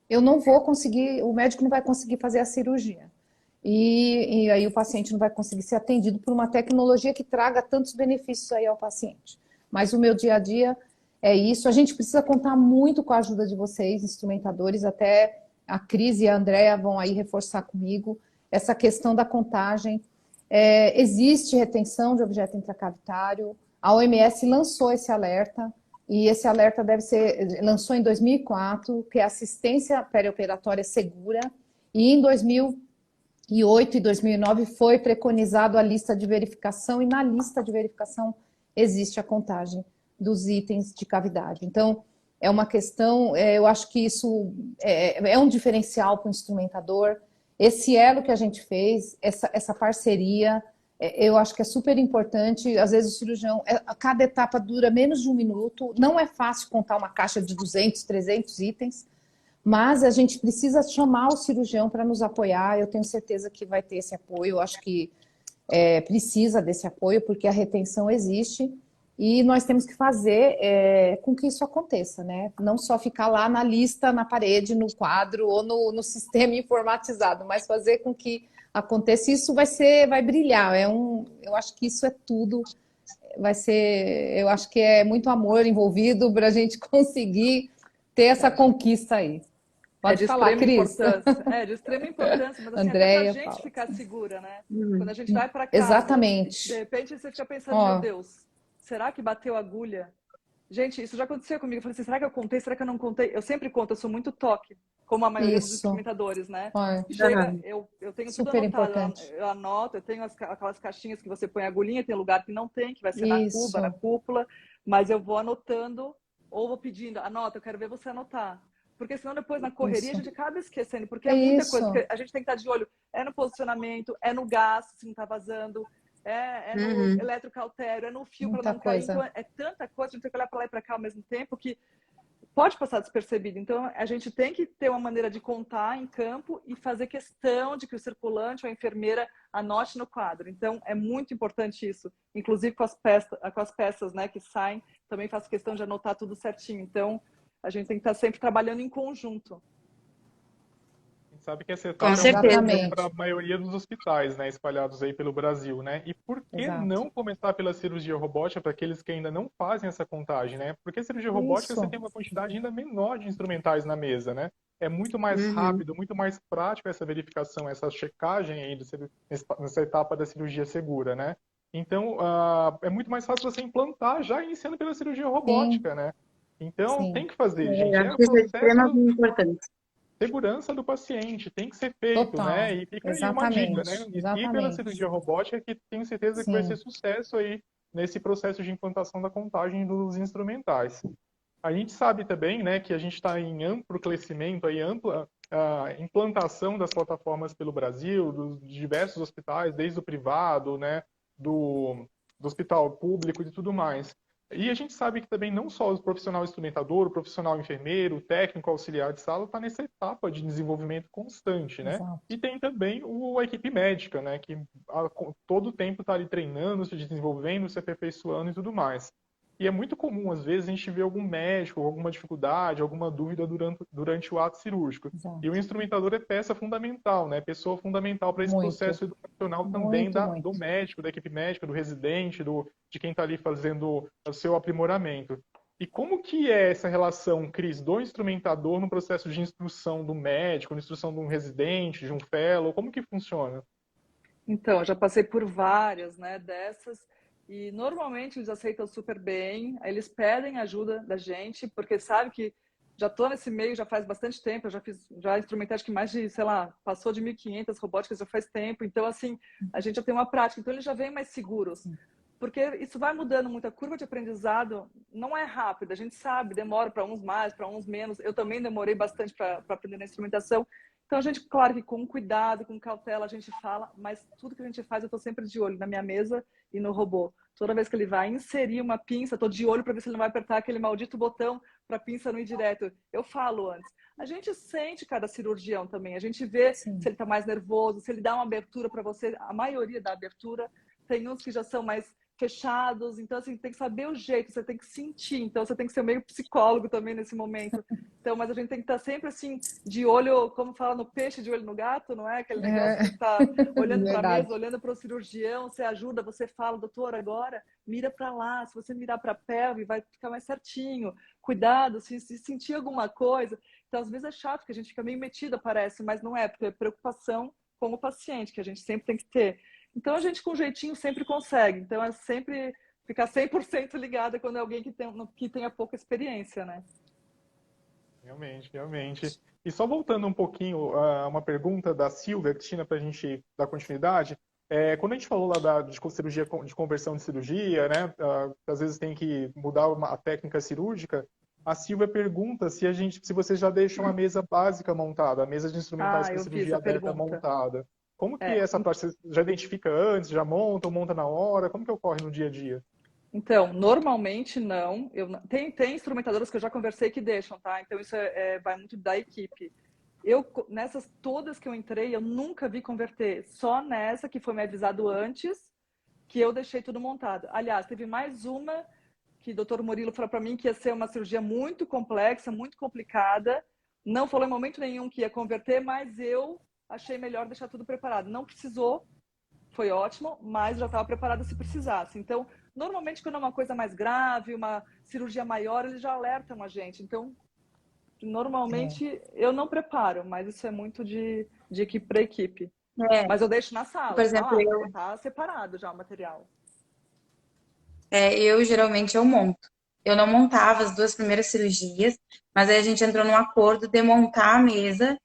eu não vou conseguir, o médico não vai conseguir fazer a cirurgia. E aí o paciente não vai conseguir ser atendido por uma tecnologia que traga tantos benefícios aí ao paciente. Mas o meu dia a dia é isso. A gente precisa contar muito com a ajuda de vocês, instrumentadores, até a Cris e a Andrea vão aí reforçar comigo essa questão da contagem. Existe retenção de objeto intracavitário, a OMS lançou esse alerta, e esse alerta lançou em 2004, que é assistência perioperatória segura, e em 2008 e 2009 foi preconizado a lista de verificação, e na lista de verificação existe a contagem dos itens de cavidade. Então, é uma questão, eu acho que isso é um diferencial para o instrumentador. Esse elo que a gente fez, essa parceria, eu acho que é super importante. Às vezes o cirurgião, cada etapa dura menos de 1 minuto, não é fácil contar uma caixa de 200, 300 itens, mas a gente precisa chamar o cirurgião para nos apoiar. Eu tenho certeza que vai ter esse apoio, eu acho que precisa desse apoio, porque a retenção existe. E nós temos que fazer com que isso aconteça, né? Não só ficar lá na lista, na parede, no quadro ou no sistema informatizado, mas fazer com que aconteça. Isso vai brilhar. Eu acho que isso é tudo. Eu acho que é muito amor envolvido para a gente conseguir ter essa conquista aí. Pode falar, Cris. É de extrema importância, mas assim, Andréia, até pra gente ficar segura, né? Quando a gente vai para casa, exatamente. De repente você fica pensando, meu Deus, será que bateu a agulha? Gente, isso já aconteceu comigo. Eu falei assim, será que eu contei? Será que eu não contei? Eu sempre conto, eu sou muito toque, como a maioria dos instrumentadores, né? Chega, eu tenho tudo anotado. Eu anoto, eu tenho aquelas caixinhas que você põe a agulhinha, tem lugar que não tem, que vai ser na cuba, na cúpula, mas eu vou anotando ou vou pedindo, anota, eu quero ver você anotar. Porque senão depois na correria a gente acaba esquecendo, porque é muita coisa, porque a gente tem que estar de olho, no posicionamento, no gás, se não está vazando, no eletrocautério, no fio para não cair. Então é tanta coisa, a gente tem que olhar para lá e para cá ao mesmo tempo que pode passar despercebido. Então a gente tem que ter uma maneira de contar em campo e fazer questão de que o circulante ou a enfermeira anote no quadro. Então é muito importante isso, inclusive com as peças, né, que saem, também faço questão de anotar tudo certinho. Então a gente tem que estar sempre trabalhando em conjunto. A gente sabe que essa etapa é para a maioria dos hospitais, né, espalhados aí pelo Brasil, né? E por que não começar pela cirurgia robótica para aqueles que ainda não fazem essa contagem, né? Porque a cirurgia robótica você tem uma quantidade ainda menor de instrumentais na mesa, né? É muito mais rápido, muito mais prático essa verificação, essa checagem aí nessa etapa da cirurgia segura, né? Então, é muito mais fácil você implantar já iniciando pela cirurgia robótica, né? Então, tem que fazer, gente. É um processo importante. Segurança do paciente, tem que ser feito, né? E fica aí uma dica, né? E pela cirurgia robótica, que tenho certeza que vai ser sucesso aí nesse processo de implantação da contagem dos instrumentais. A gente sabe também, né, que a gente está em amplo crescimento, aí, ampla implantação das plataformas pelo Brasil, dos diversos hospitais, desde o privado, né, do hospital público e tudo mais. E a gente sabe que também não só o profissional instrumentador, o profissional enfermeiro, o técnico auxiliar de sala está nessa etapa de desenvolvimento constante, né? Exato. E tem também a equipe médica, né? Que todo o tempo está ali treinando, se desenvolvendo, se aperfeiçoando e tudo mais. E é muito comum, às vezes, a gente ver algum médico, alguma dificuldade, alguma dúvida durante o ato cirúrgico. Exato. E o instrumentador é peça fundamental, né? Pessoa fundamental para esse processo educacional também do médico, da equipe médica, do residente, de quem está ali fazendo o seu aprimoramento. E como que é essa relação, Cris, do instrumentador no processo de instrução do médico, na instrução de um residente, de um fellow? Como que funciona? Então, eu já passei por várias, né, dessas. E normalmente eles aceitam super bem, eles pedem ajuda da gente, porque sabe que já estou nesse meio já faz bastante tempo, eu já instrumentei acho que mais de, sei lá, passou de 1.500 robóticas já faz tempo, então assim, a gente já tem uma prática, então eles já vêm mais seguros, porque isso vai mudando muito, a curva de aprendizado não é rápida, a gente sabe, demora para uns mais, para uns menos, eu também demorei bastante para aprender na instrumentação. Então, a gente, claro que com cuidado, com cautela, a gente fala, mas tudo que a gente faz, eu estou sempre de olho na minha mesa e no robô. Toda vez que ele vai inserir uma pinça, estou de olho para ver se ele não vai apertar aquele maldito botão para a pinça não ir direto. Eu falo antes. A gente sente cada cirurgião também, a gente vê se ele está mais nervoso, se ele dá uma abertura para você, a maioria dá abertura. Tem uns que já são mais fechados, então assim, tem que saber o jeito, você tem que sentir, então você tem que ser meio psicólogo também nesse momento. Então, mas a gente tem que estar sempre assim, de olho, como fala no peixe, de olho no gato, não é? Aquele negócio que está olhando para a mesa, olhando para o cirurgião, você ajuda, você fala, doutor, agora mira para lá, se você mirar para a pelve, vai ficar mais certinho. Cuidado, se sentir alguma coisa. Então, às vezes é chato, que a gente fica meio metida, parece, mas não é, porque é preocupação com o paciente, que a gente sempre tem que ter. Então, a gente com jeitinho sempre consegue. Então, é sempre ficar 100% ligada quando é alguém que tenha pouca experiência, né? Realmente, realmente. E só voltando um pouquinho a uma pergunta da Silvia, Cristina, para a gente dar continuidade, quando a gente falou lá de cirurgia, de conversão de cirurgia, né, às vezes tem que mudar a técnica cirúrgica, a Silvia pergunta se vocês já deixam a mesa básica montada, a mesa de instrumentais para Eu vi cirurgia essa aberta pergunta. montada. Como que essa parte, você já identifica antes, já monta, ou monta na hora? Como que ocorre no dia a dia? Então, normalmente não. Tem instrumentadoras que eu já conversei que deixam, tá? Então isso vai muito da equipe. Nessas todas que eu entrei, eu nunca vi converter. Só nessa que foi me avisado antes, que eu deixei tudo montado. Aliás, teve mais uma que o doutor Murilo falou para mim que ia ser uma cirurgia muito complexa, muito complicada. Não falou em momento nenhum que ia converter, mas eu achei melhor deixar tudo preparado. Não precisou, foi ótimo, mas já estava preparada se precisasse. Então, normalmente, quando é uma coisa mais grave, uma cirurgia maior, eles já alertam a gente. Então, normalmente, eu não preparo, mas isso é muito de equipe para equipe. Mas eu deixo na sala, Por exemplo, tá separado já o material. Eu geralmente eu monto. Eu não montava as 2 primeiras cirurgias, mas aí a gente entrou num acordo de montar a mesa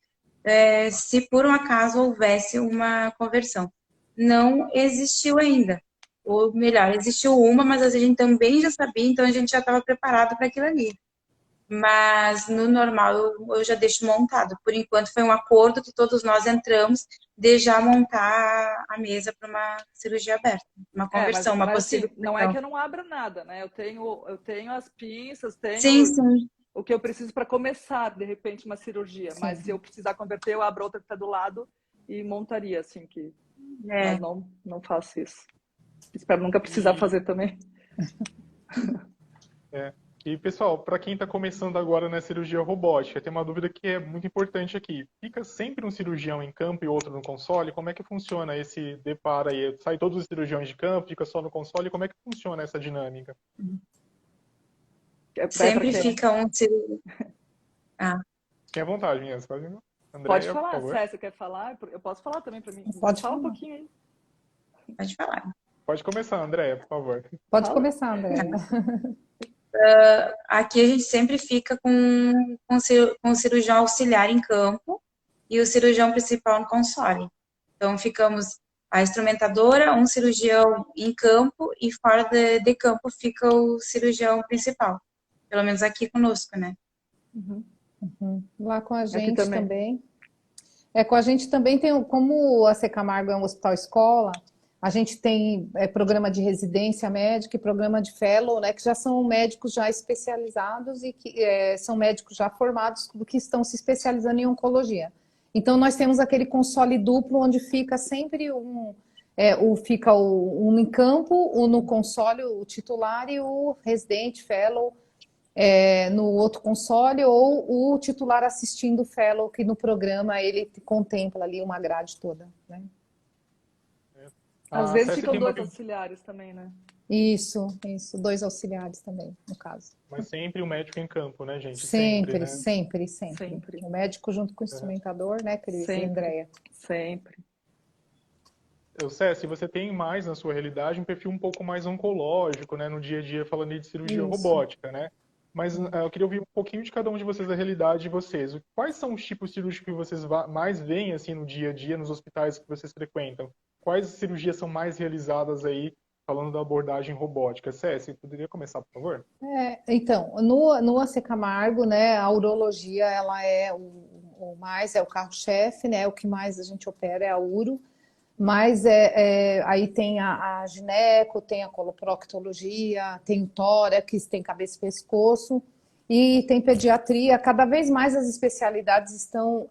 se por um acaso houvesse uma conversão. Não existiu ainda. Ou melhor, existiu uma, mas a gente também já sabia, então a gente já estava preparado para aquilo ali. Mas no normal eu já deixo montado. Por enquanto foi um acordo que todos nós entramos de já montar a mesa para uma cirurgia aberta, uma conversão, uma possível assim, não é conversão. que eu não abra nada, né? Eu tenho as pinças, tenho Sim. o que eu preciso para começar, de repente, uma cirurgia. Sim. Mas se eu precisar converter, eu abro outra que está do lado e montaria, assim, mas não faço isso. Espero nunca precisar fazer também. E, pessoal, para quem está começando agora na cirurgia robótica, tem uma dúvida que é muito importante aqui. Fica sempre um cirurgião em campo e outro no console? Como é que funciona esse deparo aí? Sai todos os cirurgiões de campo, fica só no console? Como é que funciona essa dinâmica? Sempre fica um cirurgião. Fiquem à vontade, meninas. Andréia, pode falar, por favor. Céssia, quer falar? Eu posso falar também para mim. Pode falar falar. um pouquinho aí. Pode falar. Pode começar, Andréia, por favor. Pode começar, André. Aqui a gente sempre fica com o cirurgião auxiliar em campo e o cirurgião principal no console. Então, ficamos a instrumentadora, um cirurgião em campo e fora de campo fica o cirurgião principal. Pelo menos aqui conosco, né? Lá com a gente também. também. Com a gente também tem, como a C. Camargo é um hospital-escola, a gente tem programa de residência médica e programa de fellow, né, que já são médicos já especializados e que são médicos já formados que estão se especializando em oncologia. Então, nós temos aquele console duplo onde fica sempre fica um em campo, no console o titular e o residente, fellow, no outro console, ou o titular assistindo o fellow, que no programa ele contempla ali uma grade toda, né? Às vezes ficam 2 auxiliares também, né? Isso, 2 auxiliares também, no caso. Mas sempre o médico em campo, né, gente? Sempre, né? sempre. O médico junto com o instrumentador, né, Cris e Andréia? Sempre. César, você tem mais na sua realidade um perfil um pouco mais oncológico, né, no dia a dia, falando de cirurgia robótica, né? Mas eu queria ouvir um pouquinho de cada um de vocês, da realidade de vocês. Quais são os tipos cirúrgicos que vocês mais veem assim no dia a dia, nos hospitais que vocês frequentam? Quais cirurgias são mais realizadas aí, falando da abordagem robótica? César, poderia começar, por favor? Então, no AC Camargo, né, a urologia, ela é o carro-chefe, né? O que mais a gente opera é a uro. Mas aí tem a gineco, tem a coloproctologia, tem o tórax, tem cabeça e pescoço, e tem pediatria. Cada vez mais as especialidades estão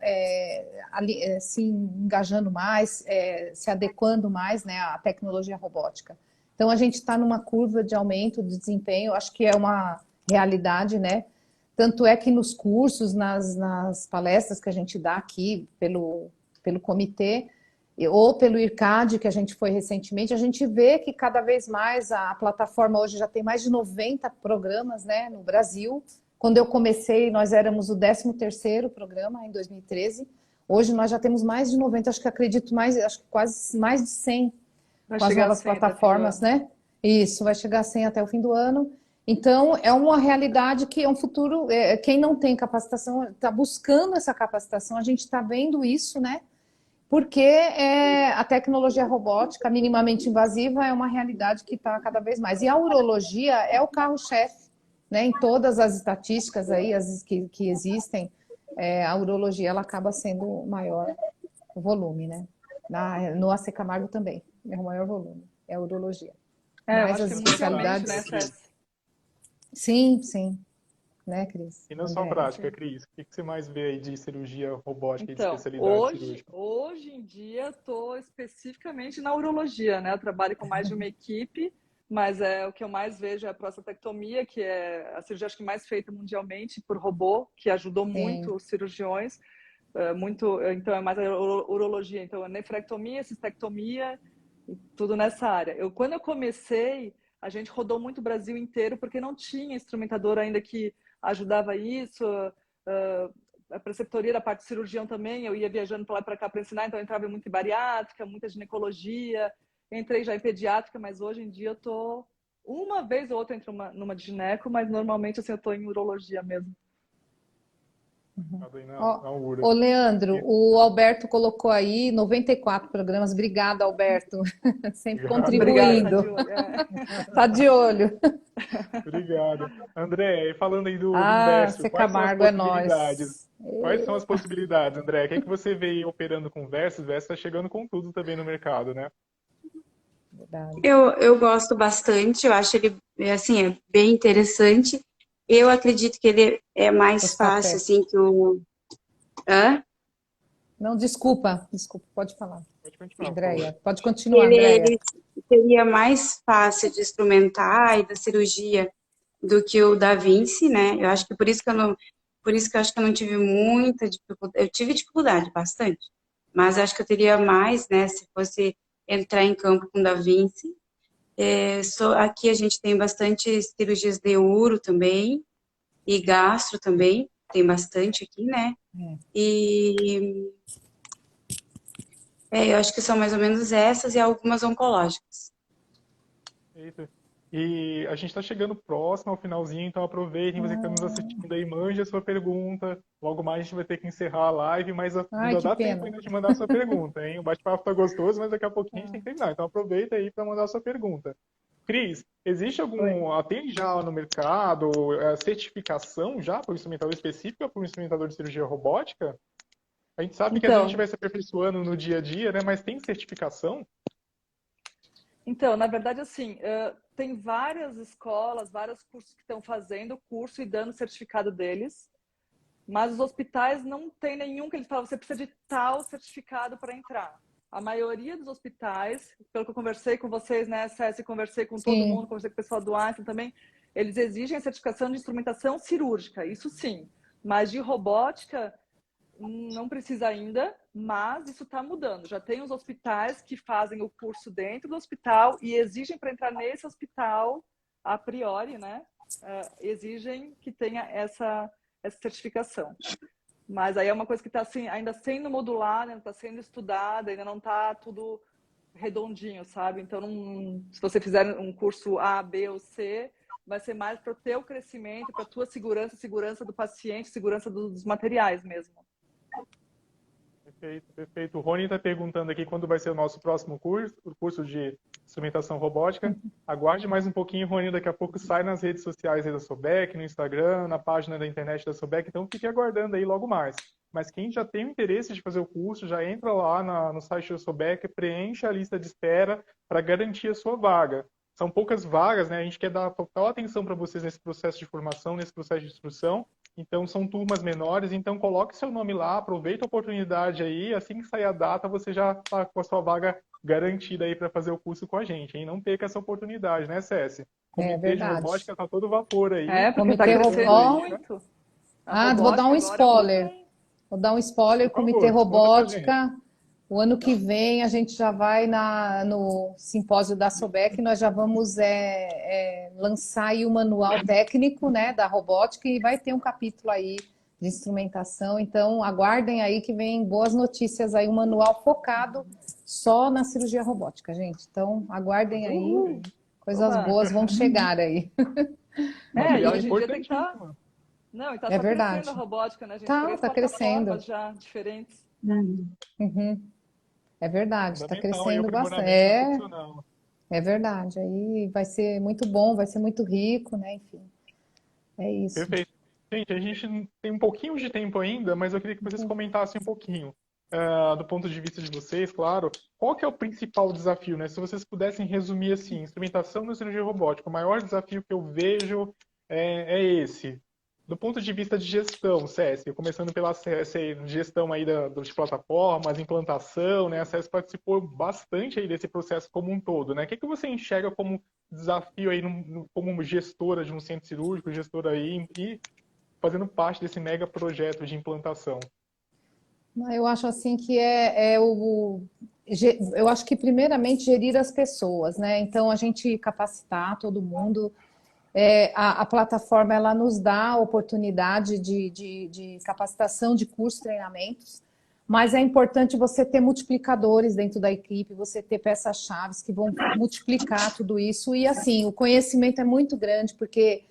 se engajando mais, se adequando mais, né, à tecnologia robótica. Então a gente está numa curva de aumento de desempenho, acho que é uma realidade, né? Tanto é que nos cursos, nas palestras que a gente dá aqui pelo comitê, ou pelo IRCAD, que a gente foi recentemente, a gente vê que cada vez mais a plataforma hoje já tem mais de 90 programas, né, no Brasil. Quando eu comecei, nós éramos o 13º programa, em 2013. Hoje nós já temos mais de 90, acho que quase mais de 100 com as novas plataformas, né? Isso, vai chegar a 100 até o fim do ano. Então, é uma realidade que é um futuro. Quem não tem capacitação está buscando essa capacitação, a gente está vendo isso, né? Porque a tecnologia robótica minimamente invasiva é uma realidade que está cada vez mais. E a urologia é o carro-chefe, né? Em todas as estatísticas aí, que existem, a urologia ela acaba sendo o maior volume, né? No AC Camargo também, é o maior volume, é a urologia. Eu Mas acho as que mundialmente, especialidades. né, César? Sim, sim, né, Cris? E na sua André? prática, Cris, o que você mais vê aí de cirurgia robótica e de Então, especialidade cirúrgica? hoje em dia, estou especificamente na urologia, né? Eu trabalho com mais de uma equipe, mas o que eu mais vejo é a prostatectomia, que é a cirurgia acho que mais feita mundialmente por robô, que ajudou Sim, muito os cirurgiões, então é mais a urologia, então a nefrectomia, cistectomia, tudo nessa área. Quando eu comecei, a gente rodou muito o Brasil inteiro, porque não tinha instrumentador ainda que ajudava isso, a preceptoria da parte de cirurgião também, eu ia viajando para lá e para cá para ensinar, então eu entrava muito em bariátrica, muita ginecologia, entrei já em pediátrica, mas hoje em dia eu tô uma vez ou outra entro numa de gineco, mas normalmente assim eu tô em urologia mesmo. Aí Ó, na URA. ô, Leandro, o Alberto colocou aí 94 programas. Obrigada, Alberto. Sempre Obrigado, Obrigada, tá de contribuindo. olho. Tá de olho. obrigado. André, e falando aí do Ah, inverso, C quais são as Camargo é possibilidades? nós. Quais são as possibilidades, André? O que é que você vê aí operando com Versus? Versus está chegando com tudo também no mercado, né? Verdade. Eu gosto bastante, eu acho ele assim, é bem interessante. Eu acredito que ele é mais Gostar fácil perto. assim que o Hã? Não, desculpa, pode falar. Pode continuar, por favor. Andréia, pode continuar, Ele Andréia. seria mais fácil de instrumentar e da cirurgia do que o Da Vinci, né? Eu acho que por isso que eu acho que eu não tive muita dificuldade. Eu tive dificuldade bastante, mas acho que eu teria mais, né, se fosse entrar em campo com Da Vinci. Aqui a gente tem bastante cirurgias de uro também e gastro também, tem bastante aqui, né? É. E eu acho que são mais ou menos essas e algumas oncológicas. Eita. E a gente está chegando próximo ao finalzinho, então aproveitem, você que está nos assistindo aí, mande a sua pergunta. Logo mais a gente vai ter que encerrar a live, mas Ai, ainda que dá tempo pena. ainda de mandar a sua pergunta, hein? O bate-papo tá gostoso, mas daqui a pouquinho a gente tem que terminar. Então aproveita aí para mandar a sua pergunta. Cris, existe Oi. tem já no mercado certificação já para o instrumentador específico ou para o instrumentador de cirurgia robótica? A gente sabe que às vezes a gente Então, vai se aperfeiçoando no dia a dia, né? Mas tem certificação? na verdade, assim, tem várias escolas, vários cursos que estão fazendo o curso e dando certificado deles, mas os hospitais não tem nenhum que eles falam, você precisa de tal certificado para entrar. A maioria dos hospitais, pelo que eu conversei com vocês, né, César, conversei com todo Sim, mundo, conversei com o pessoal do Einstein também, eles exigem a certificação de instrumentação cirúrgica, isso sim, mas de robótica não precisa ainda, mas isso está mudando. Já tem os hospitais que fazem o curso dentro do hospital e exigem para entrar nesse hospital, a priori, né? Exigem que tenha essa certificação. Mas aí é uma coisa que está assim, ainda sendo modulada, está sendo estudada, ainda não está tudo redondinho, sabe? Então, se você fizer um curso A, B ou C, vai ser mais para o teu crescimento, para a tua segurança, segurança do paciente, segurança dos materiais mesmo. Perfeito, perfeito. O Rony está perguntando aqui quando vai ser o nosso próximo curso, o curso de instrumentação robótica. Aguarde mais um pouquinho, Rony, daqui a pouco sai nas redes sociais aí da Sobek, no Instagram, na página da internet da Sobek, então fique aguardando aí logo mais. Mas quem já tem o interesse de fazer o curso, já entra lá no site da Sobek, preencha a lista de espera para garantir a sua vaga. São poucas vagas, né? A gente quer dar total atenção para vocês nesse processo de formação, nesse processo de instrução. Então, são turmas menores, então coloque seu nome lá, aproveita a oportunidade aí, assim que sair a data, você já está com a sua vaga garantida aí para fazer o curso com a gente, hein? Não perca essa oportunidade, né, César? é Comitê de verdade. robótica está todo vapor aí, Porque está Comitê crescendo bombando aí, né? muito. A Vou dar robótica um agora é o boom, spoiler. hein? Vou dar um spoiler, Por Comitê favor, manda pra gente. Robótica. O ano que vem a gente já vai no simpósio da Sobek, nós já vamos lançar aí o manual técnico, né, da robótica e vai ter um capítulo aí de instrumentação. Então, aguardem aí que vem boas notícias aí, um manual focado só na cirurgia robótica, gente. Então, aguardem aí. Coisas Oba. boas vão chegar aí. E Material hoje em dia tem que estar. importantíssimo. Não, e tá É só verdade. crescendo a robótica, né, gente? Tá crescendo. Plataformas já diferentes. Uhum. É verdade, está Fundamental aí o crescendo bastante. aprimoramento do profissional. É verdade. Aí vai ser muito bom, vai ser muito rico, né? Enfim, é isso. Perfeito. Gente, a gente tem um pouquinho de tempo ainda, mas eu queria que vocês comentassem um pouquinho, do ponto de vista de vocês, claro, qual que é o principal desafio, né? Se vocês pudessem resumir assim, instrumentação na cirurgia robótica, o maior desafio que eu vejo é esse. Do ponto de vista de gestão, Cési, começando pela gestão aí de plataformas, implantação, né? A Cési participou bastante aí desse processo como um todo, né? O que que você enxerga como desafio aí como gestora de um centro cirúrgico, gestora aí e fazendo parte desse mega projeto de implantação? Eu acho assim que eu acho que primeiramente gerir as pessoas, né? Então a gente capacitar todo mundo. A plataforma ela nos dá a oportunidade de capacitação de cursos, treinamentos, mas é importante você ter multiplicadores dentro da equipe, você ter peças-chave que vão multiplicar tudo isso. E assim, o conhecimento é muito grande, porque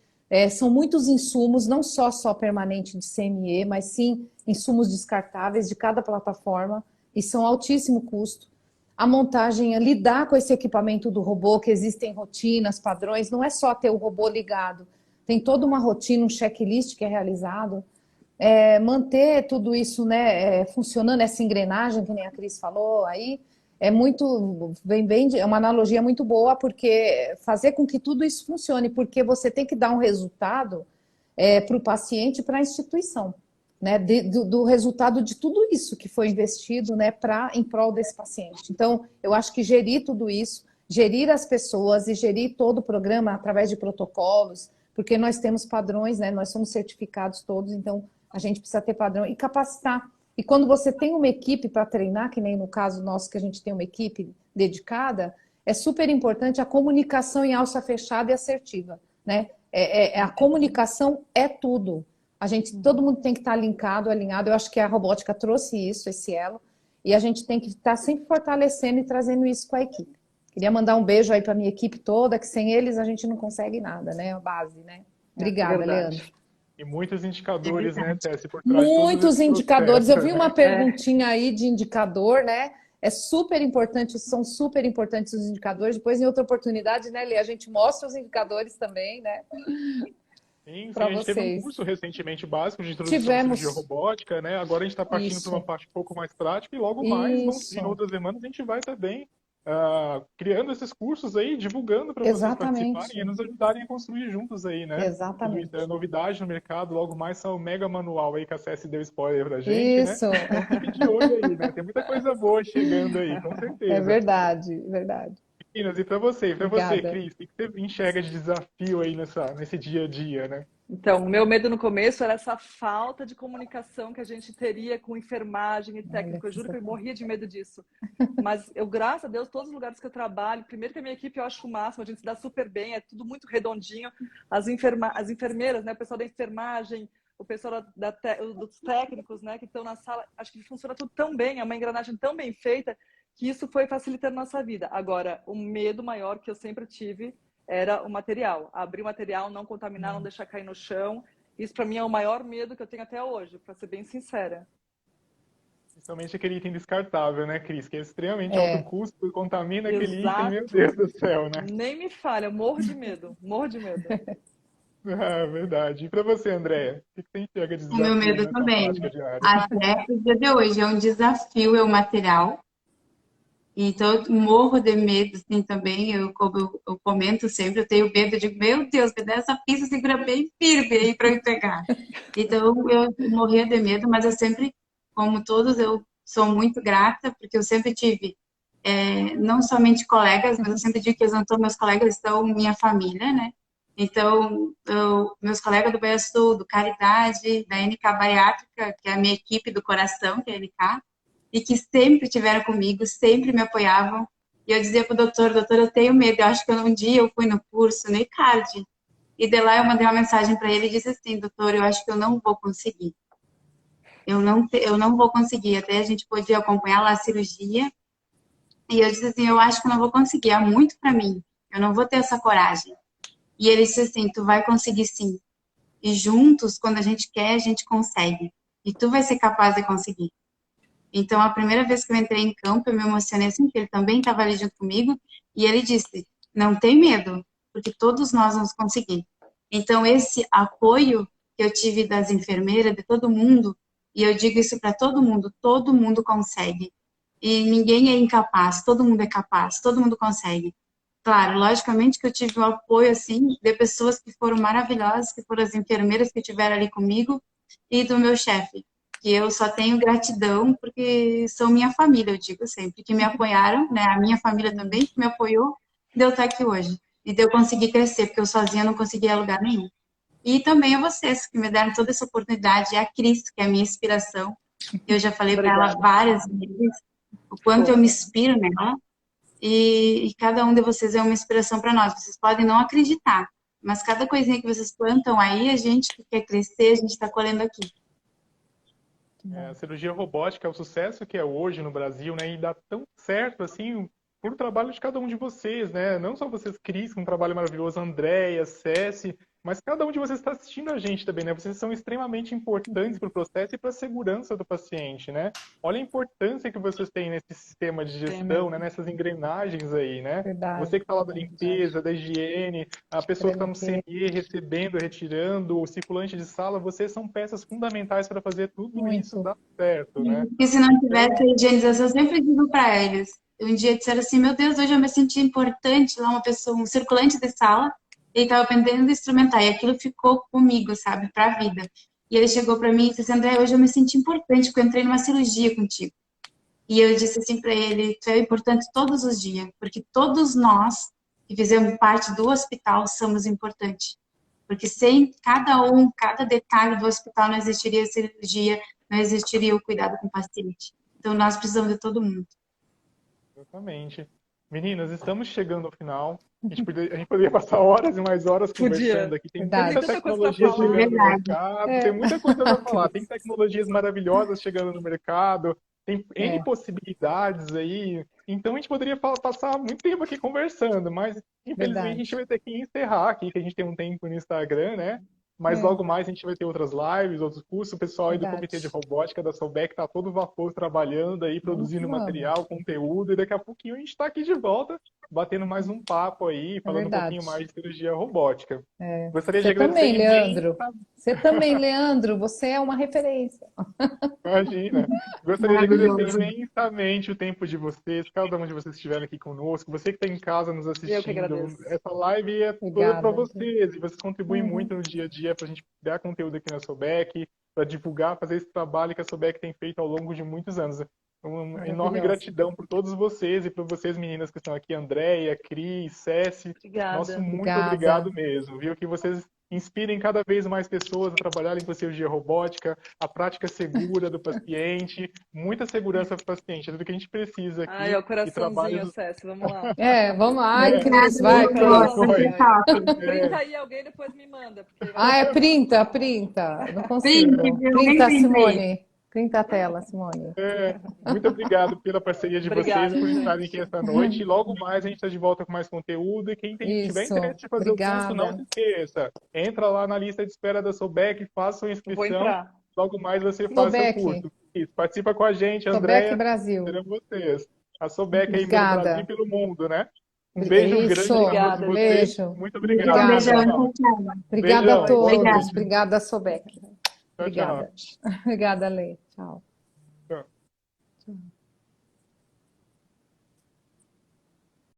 são muitos insumos, não só permanente de CME, mas sim insumos descartáveis de cada plataforma, e são altíssimo custo. A montagem, lidar com esse equipamento do robô, que existem rotinas, padrões, não é só ter o robô ligado, tem toda uma rotina, um checklist que é realizado. Manter tudo isso, né, funcionando, essa engrenagem, que nem a Cris falou aí, é uma analogia muito boa, porque fazer com que tudo isso funcione, porque você tem que dar um resultado para o paciente e para a instituição, né, do resultado de tudo isso que foi investido, né, em prol desse paciente. Então, eu acho que gerir tudo isso, gerir as pessoas e gerir todo o programa através de protocolos, porque nós temos padrões, né, nós somos certificados todos, então a gente precisa ter padrão e capacitar. E quando você tem uma equipe para treinar, que nem no caso nosso, que a gente tem uma equipe dedicada, é super importante a comunicação em alça fechada e assertiva, né? A comunicação é tudo. Todo mundo tem que estar alinhado. Eu acho que a robótica trouxe isso, esse elo, e a gente tem que estar sempre fortalecendo e trazendo isso com a equipe. Queria mandar um beijo aí para a minha equipe toda, que sem eles a gente não consegue nada, né? A base, né? Obrigada, Leandro. E muitos indicadores, né, Tessi, por trás de todos Muitos esses indicadores. Eu processos, vi né? uma perguntinha aí de indicador, né? É super importante, são super importantes os indicadores. Depois, em outra oportunidade, né, Lê, a gente mostra os indicadores também, né? Sim, Para a gente teve um vocês. curso recentemente básico de introdução à cirurgia Tivemos robótica, né? Agora a gente está partindo para uma isso, parte um pouco mais prática e logo mais, vão surgir isso, outras demandas, a gente vai também criando esses cursos aí, divulgando para vocês participarem e exatamente, nos ajudarem a construir juntos aí, né? Tudo isso é exatamente. novidade no mercado, logo mais são o mega manual aí que a Cessi deu spoiler pra gente, né? Isso, Então fique de olho aí, né? Tem muita coisa boa chegando aí, com é certeza. verdade, verdade. Meninas, e para você, Obrigada. Cris, o que você enxerga de desafio aí nesse dia a dia, né? Então, o meu medo no começo era essa falta de comunicação que a gente teria com enfermagem e Olha técnico. Eu que juro você que eu tá. morria de medo disso. Mas eu, graças a Deus, todos os lugares que eu trabalho, primeiro que a minha equipe eu acho o máximo, a gente se dá super bem, é tudo muito redondinho. As enfermeiras, né, o pessoal da enfermagem, o pessoal dos técnicos, né, que estão na sala, acho que funciona tudo tão bem, é uma engrenagem tão bem feita que isso foi facilitando a nossa vida. Agora, o medo maior que eu sempre tive era o material. Abrir o material, não contaminar, não deixar cair no chão. Isso, para mim, é o maior medo que eu tenho até hoje, para ser bem sincera. Principalmente aquele item descartável, né, Cris? Que é extremamente alto É, custo, contamina aquele item, meu Exato. Deus do céu, né? Nem me falha, eu morro de medo, morro de medo. Ah, verdade. E para você, Andréia, o que você enxerga de O meu desafio medo nessa também. prática diária? Até o dia de hoje é um desafio, é o material. Então, eu morro de medo, assim, também. Como eu comento sempre, eu tenho medo, eu digo, meu Deus, me dá essa pista, segura bem firme aí para eu entregar. Então, eu morria de medo, mas eu sempre, como todos, eu sou muito grata, porque eu sempre tive, não somente colegas, mas eu sempre digo que meus colegas são minha família, né? Então, meus colegas do BSU, do Caridade, da NK Bariátrica, que é a minha equipe do coração, que é a NK, e que sempre estiveram comigo, sempre me apoiavam. E eu dizia para o doutor, eu tenho medo, eu acho que um dia eu fui no curso, no ICARD, e de lá eu mandei uma mensagem para ele e disse assim, doutor, eu acho que eu não vou conseguir. Eu não vou conseguir. Até a gente podia acompanhar lá a cirurgia, e eu disse assim, eu acho que eu não vou conseguir, é muito para mim. eu não vou ter essa coragem. E ele disse assim, tu vai conseguir sim. E juntos, quando a gente quer, a gente consegue. E tu vai ser capaz de conseguir. Então, a primeira vez que eu entrei em campo, eu me emocionei assim, porque ele também estava ali junto comigo, e ele disse, não tem medo, porque todos nós vamos conseguir. Então, esse apoio que eu tive das enfermeiras, de todo mundo, e eu digo isso para todo mundo consegue. E ninguém é incapaz, todo mundo é capaz, todo mundo consegue. Claro, logicamente que eu tive o apoio, assim, de pessoas que foram maravilhosas, que foram as enfermeiras que estiveram ali comigo, e do meu chefe, que eu só tenho gratidão, porque são minha família, eu digo sempre, que me apoiaram, né, a minha família também, que me apoiou, de eu estar aqui hoje, e de eu conseguir crescer, porque eu sozinha não conseguia lugar nenhum. E também a vocês, que me deram toda essa oportunidade, e a Cris, que é a minha inspiração, eu já falei para ela várias vezes, o quanto eu me inspiro nela, e cada um de vocês é uma inspiração para nós. Vocês podem não acreditar, mas cada coisinha que vocês plantam aí, a gente que quer crescer, a gente está colhendo aqui. A cirurgia robótica é o sucesso que é hoje no Brasil, né? E dá tão certo, assim, por trabalho de cada um de vocês, né? Não só vocês, Cris, com um trabalho maravilhoso, Andréia, Cessi, mas cada um de vocês está assistindo a gente também, né? Vocês são extremamente importantes para o processo e para a segurança do paciente, né? Olha a importância que vocês têm nesse sistema de gestão, né? Nessas engrenagens aí, né? Verdade. Você que está lá da limpeza, da higiene, a pessoa que está no CNE, recebendo, retirando, o circulante de sala, vocês são peças fundamentais para fazer tudo isso dar certo, né? E se não tivesse a higienização, eu sempre digo para eles. Um dia disseram assim, meu Deus, hoje eu me senti importante, lá uma pessoa, um circulante de sala, ele estava aprendendo a instrumentar, e aquilo ficou comigo, sabe, para a vida. E ele chegou para mim e disse, André, hoje eu me senti importante, porque eu entrei numa cirurgia contigo. E eu disse assim para ele, tu é importante todos os dias, porque todos nós que fizemos parte do hospital somos importantes. Porque sem cada detalhe do hospital não existiria a cirurgia, não existiria o cuidado com o paciente. Então nós precisamos de todo mundo. Exatamente. Meninas, estamos chegando ao final. A gente poderia passar horas e mais horas conversando aqui. Tem Verdade. muita tecnologia chegando no mercado, tem muita coisa para falar. Tem tecnologias maravilhosas chegando no mercado, tem N possibilidades aí. Então a gente poderia passar muito tempo aqui conversando, mas infelizmente a gente vai ter que encerrar aqui, que a gente tem um tempo no Instagram, né? Mas logo mais a gente vai ter outras lives, outros cursos. O pessoal aí do Comitê de Robótica da Sobek está todo vapor trabalhando aí, produzindo material, conteúdo. E daqui a pouquinho a gente está aqui de volta, batendo mais um papo aí, falando um pouquinho mais de cirurgia robótica. Gostaria de agradecer também, Leandro. Você também, Leandro. Você é uma referência. Imagina. Gostaria de agradecer imensamente o tempo de vocês, cada um de vocês que estiveram aqui conosco, você que está em casa nos assistindo. Essa live é toda para vocês e vocês contribuem muito no dia a dia para a gente dar conteúdo aqui na Sobek, para divulgar, fazer esse trabalho que a Sobek tem feito ao longo de muitos anos. Uma enorme gratidão por todos vocês e por vocês, meninas que estão aqui, Andréia, Cris, Cessi. Obrigada. Nosso muito obrigado mesmo, viu? Que vocês inspirem cada vez mais pessoas a trabalharem com cirurgia robótica, a prática segura do paciente, muita segurança para o paciente, é tudo que a gente precisa aqui. Ai, é o coraçãozinho, Cessi, vamos lá. Vamos lá, Cris, vai, Cris. Printa aí alguém, depois me manda. Printa. Não consigo. Printa, Simone. Printa a tela, Simone. Muito obrigado pela parceria de vocês, por estarem aqui esta noite. E logo mais a gente está de volta com mais conteúdo. E quem tiver interesse de fazer o curso, não se esqueça. Entra lá na lista de espera da Sobek, faça sua inscrição. Logo mais você faz seu curso. Isso, participa com a gente, Andréia. Sobek Brasil. Vocês. A Sobek aí pelo Brasil e pelo mundo, né? Um beijo grande para todos vocês. Muito obrigado. Obrigada a todos. Obrigada, Sobek. Tchau, tchau. Obrigada, Lê. Tchau.